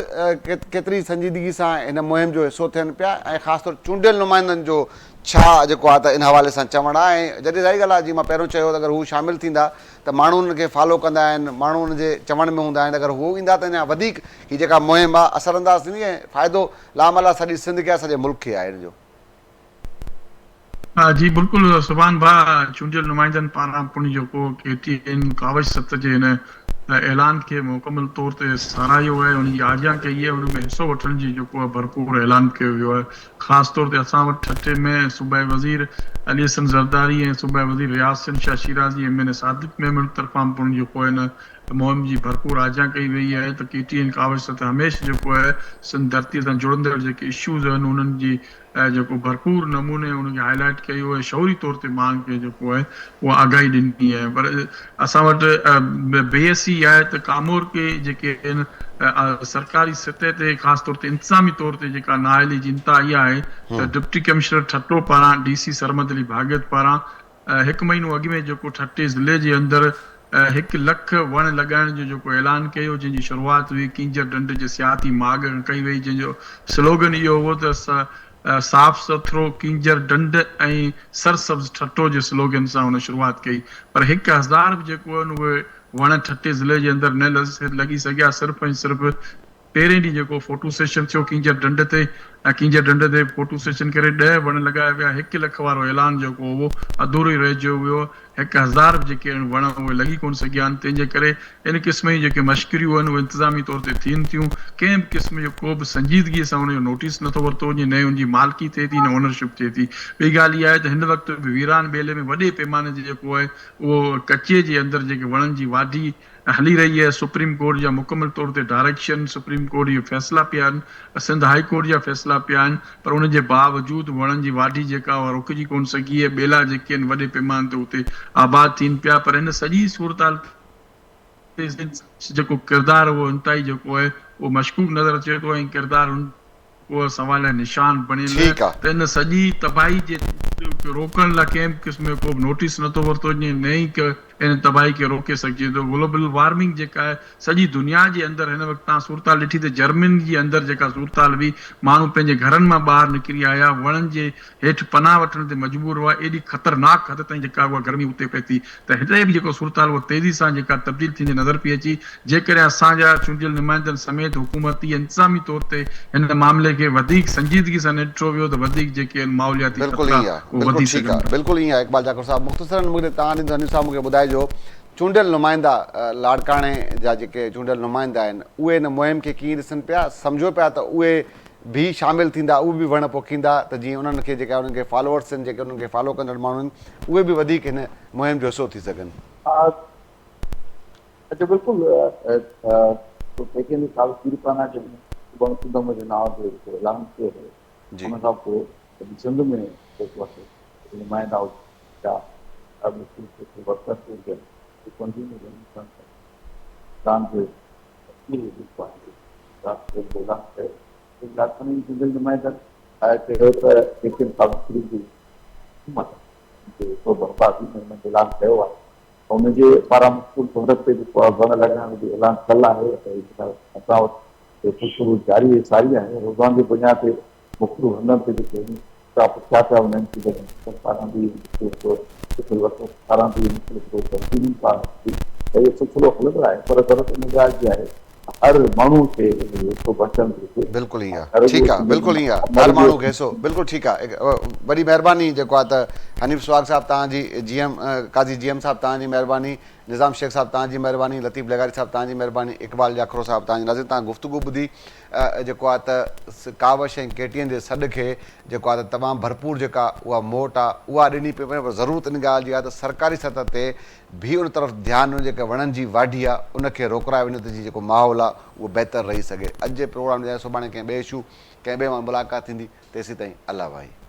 केतिरी संजीदगी सां हिन मुहिम जो हिसो थियनि पिया ऐं ख़ासि तौरु चूंडियल नुमाइंदनि जो छा जेको आहे त इन हवाले सां चवणु आहे? ऐं जॾहिं रही ॻाल्हि आहे जीअं मां पहिरियों चयो त अगरि हू शामिलु थींदा त माण्हू उनखे फॉलो कंदा आहिनि, माण्हू उनजे चवण में हूंदा आहिनि। अगरि हू ईंदा त अञा वधीक हीअ जेका मुहिम आहे असरअंदाज़ थींदी ऐं फ़ाइदो लामला सॼी सिंध खे आहे, सॼे मुल्क खे आहे हिन जो। हा जी बिल्कुलु सुभान भाउ, चूंडियल नुमाइंदनि पारां पुणे जेको KTN कावश सत जे हिन ऐलान खे मुकमल तौर ते साराहियो आहे, उनजी आज्ञा कई आहे, उन में हिसो वठण जी जेको आहे भरपूर ऐलान कयो वियो आहे। ख़ासि तौर ते असां वटि ठठे में सूबाई वज़ीर अली हसन ज़रदारी ऐं सूबाई वज़ीर रियाज़ शाह शिराज़ी MN सादिक मेमन तरफ़ां पुणे जेको आहे हिन मुहिम जी भरपूर आज्ञा कई वई आहे त KTN कावश सत हमेशह जेको आहे सिंध धरतीअ सां जुड़ंदड़ जेके इश्यूज़ आहिनि उन्हनि जी जेको भरपूर नमूने उनखे हाईलाइट कयो आहे, शौरी तौर ते माण्हुनि खे जेको आहे उहा आगाही ॾिनी आहे। पर असां वटि बेहसी आहे त कामोर के जेके आहिनि सरकारी सतह ते ख़ासि तौर ते इंतिज़ामी तौर ते जेका नाअहली जी इंतिहा इहा आहे त डिप्टी कमिश्नर ठट्टो पारां DC सरमद अली भाॻत पारां 1 महीनो अॻु में जेको ठट्टे ज़िले जे अंदरि 1 लख वण लॻाइण जो जेको ऐलान कयो, जंहिंजी शुरूआति हुई किंजर ढंढ जे सियाती माॻ कई वई, जंहिंजो स्लोगन इहो हो त साफ़ सुथरो किंजर ढंढ ऐं सरसब्ज़ ठट्टो जे स्लोगन सां हुन शुरूआति कई। पर 1000 बि जेको आहिनि उहे वण ठट्टे ज़िले जे अंदरि न लॻी सघिया। सिर्फ़ु ऐं सिर्फ़ु पहिरें ॾींहुं जेको फोटो सेशन थियो किंजर ढंढ ते फोटो सेशन करे 10 वण लॻाया विया। 1 लख वारो ऐलान जेको हो अधूरो ई रहिजी वियो। 1000 जेके आहिनि वण उहे लॻी कोन सघिया आहिनि। तंहिंजे करे इन क़िस्म जी जेके मश्करियूं आहिनि उहे इंतिज़ामी तौर ते थियनि थियूं। कंहिं बि क़िस्म जो को बि संजीदगीअ सां उनजो नोटिस नथो वरितो वञे, न उनजी मालिकी थिए थी न ओनरशिप थिए थी। ॿी ॻाल्हि इहा आहे त हिन वक़्तु बि वीरान बेले में वॾे पैमाने ते जेको आहे उहो कचे जे अंदरि जेके वणनि जी वाढी हली रही आहे। सुप्रीम कोर्ट जा मुकमल तौर ते डायरेक्शन, सुप्रीम कोर्ट जा फ़ैसिला पिया आहिनि, सिंध हाई कोर्ट जा फ़ैसिला पिया आहिनि, पर उनजे बावजूदि वणनि जी वाढी जेका उहा रुकिजी कोन सघी आहे। ॿेला जेके आहिनि वॾे पैमाने ते उते आबाद थियनि पिया। पर हिन सॼी सूरत जेको किरदारु उहो इंतिहाई जेको आहे उहो मशकूक नज़र अचे थो ऐं किरदारु उहो सवाल निशान बणियल आहे। त इन सॼी तबाही जे रोकण लाइ कंहिं बि क़िस्म जो को बि नोटिस नथो वरितो वञे, न ई इन तबाही खे रोके सघिजे थो। ग्लोबल वार्मिंग जेका आहे सॼी दुनिया जे अंदरि हिन वक़्तु तव्हां सूरताल ॾिठी त जर्मनी जे अंदरि जेका सूरताल हुई, माण्हू पंहिंजे घरनि मां ॿाहिरि निकिरी आया, वणनि जे हेठि पनाह वठण ते मजबूर हुआ। एॾी ख़तरनाक हद ताईं जेका उहा गर्मी उते पए थी त हिते बि जेको सूरताल उहा तेज़ी सां जेका तब्दील थींदी नज़र पई अची। जेकॾहिं असांजा चूंडियल नुमाइंदनि समेत हुकूमती इंतिज़ामी तौर ते हिन मामले खे वधीक संजीदगी सां निपटो वियो त वधीक जेके आहिनि माहौलियाती बिल्कुलु ईअं आहे। इक़बाल जाखर साहब, मुख़्तसरनि मूंखे तव्हां ॾींदो हनीफ़ साहब मूंखे ॿुधाइजो, चूंडियल नुमाइंदा लाड़काणे जा जेके चूंडियल नुमाइंदा आहिनि उहे हिन मुहिम खे कीअं ॾिसनि पिया, सम्झो पिया त उहे भी शामिलु थींदा, उहे बि वण पोखींदा त जीअं उन्हनि खे जेका उन्हनि खे फॉलोअर्स आहिनि, जेके उन्हनि खे फॉलो कंदड़ माण्हू आहिनि, उहे बि वधीक हिन मुहिम जो हिसो थी सघनि। अच्छा बिल्कुलु तो केटीएन कावश गुरू पारां वण सिंध अमड़ जे नाव ते हिकिड़ो ऐलान कयो हुयो। हुन खां पोइ सिंध में जेको आहे नुमाइंदा हुआ ऐलान कयो आहे हुनजे पारां मुख़्तलिफ़ शहरत ते जेको आहे वण लॻाइण जो ऐलान कयल आहे असां वटि ख़ुशबू जारी सारी आहे। रोज़ान जे बुनियाद ते मुख़्तलिफ़ हंधनि ते जेके पुछा पिया वञनि पारां बि पारां बि इहो सिलसिलो हलंदो आहे पर ज़रूरत इन ॻाल्हि जी आहे हर माण्हू खे बचन बिल्कुलु ई आहे। ठीकु आहे, बिल्कुलु ई आहे, हर माण्हू खे हिसो बिल्कुलु ठीकु आहे। वॾी महिरबानी जेको आहे त हनीफ़ सुहाग साहिबु तव्हांजी जीएम काज़ी जीएम साहिबु तव्हांजी महिरबानी, निज़ाम शेख साहिबु तव्हांजी महिरबानी, लतीफ़ लेगारी साहिबु तव्हांजी महिरबानी, इक़बाल जाखरो साहिबु तव्हांजी नाज़रीन तव्हां गुफ़्तगू ॿुधी जेको आहे त कावश ऐं केटीएन जे सॾ खे जेको आहे त तमामु भरपूर जेका उहा मोट आहे उहा ॾिनी पई वञे। पर ज़रूरत इन ॻाल्हि जी आहे त सरकारी सतह ते बि उन तरफ़ ध्यानु जेका वणनि जी वाढी आहे उनखे रोकराए वञे त जेको माहौल आहे उहो बहितर रही सघे। अॼु जे प्रोग्राम जे सुभाणे कंहिं ॿिए इशू कंहिं ॿिए मां मुलाक़ात थींदी तेसीं ताईं अल्लाह भाई।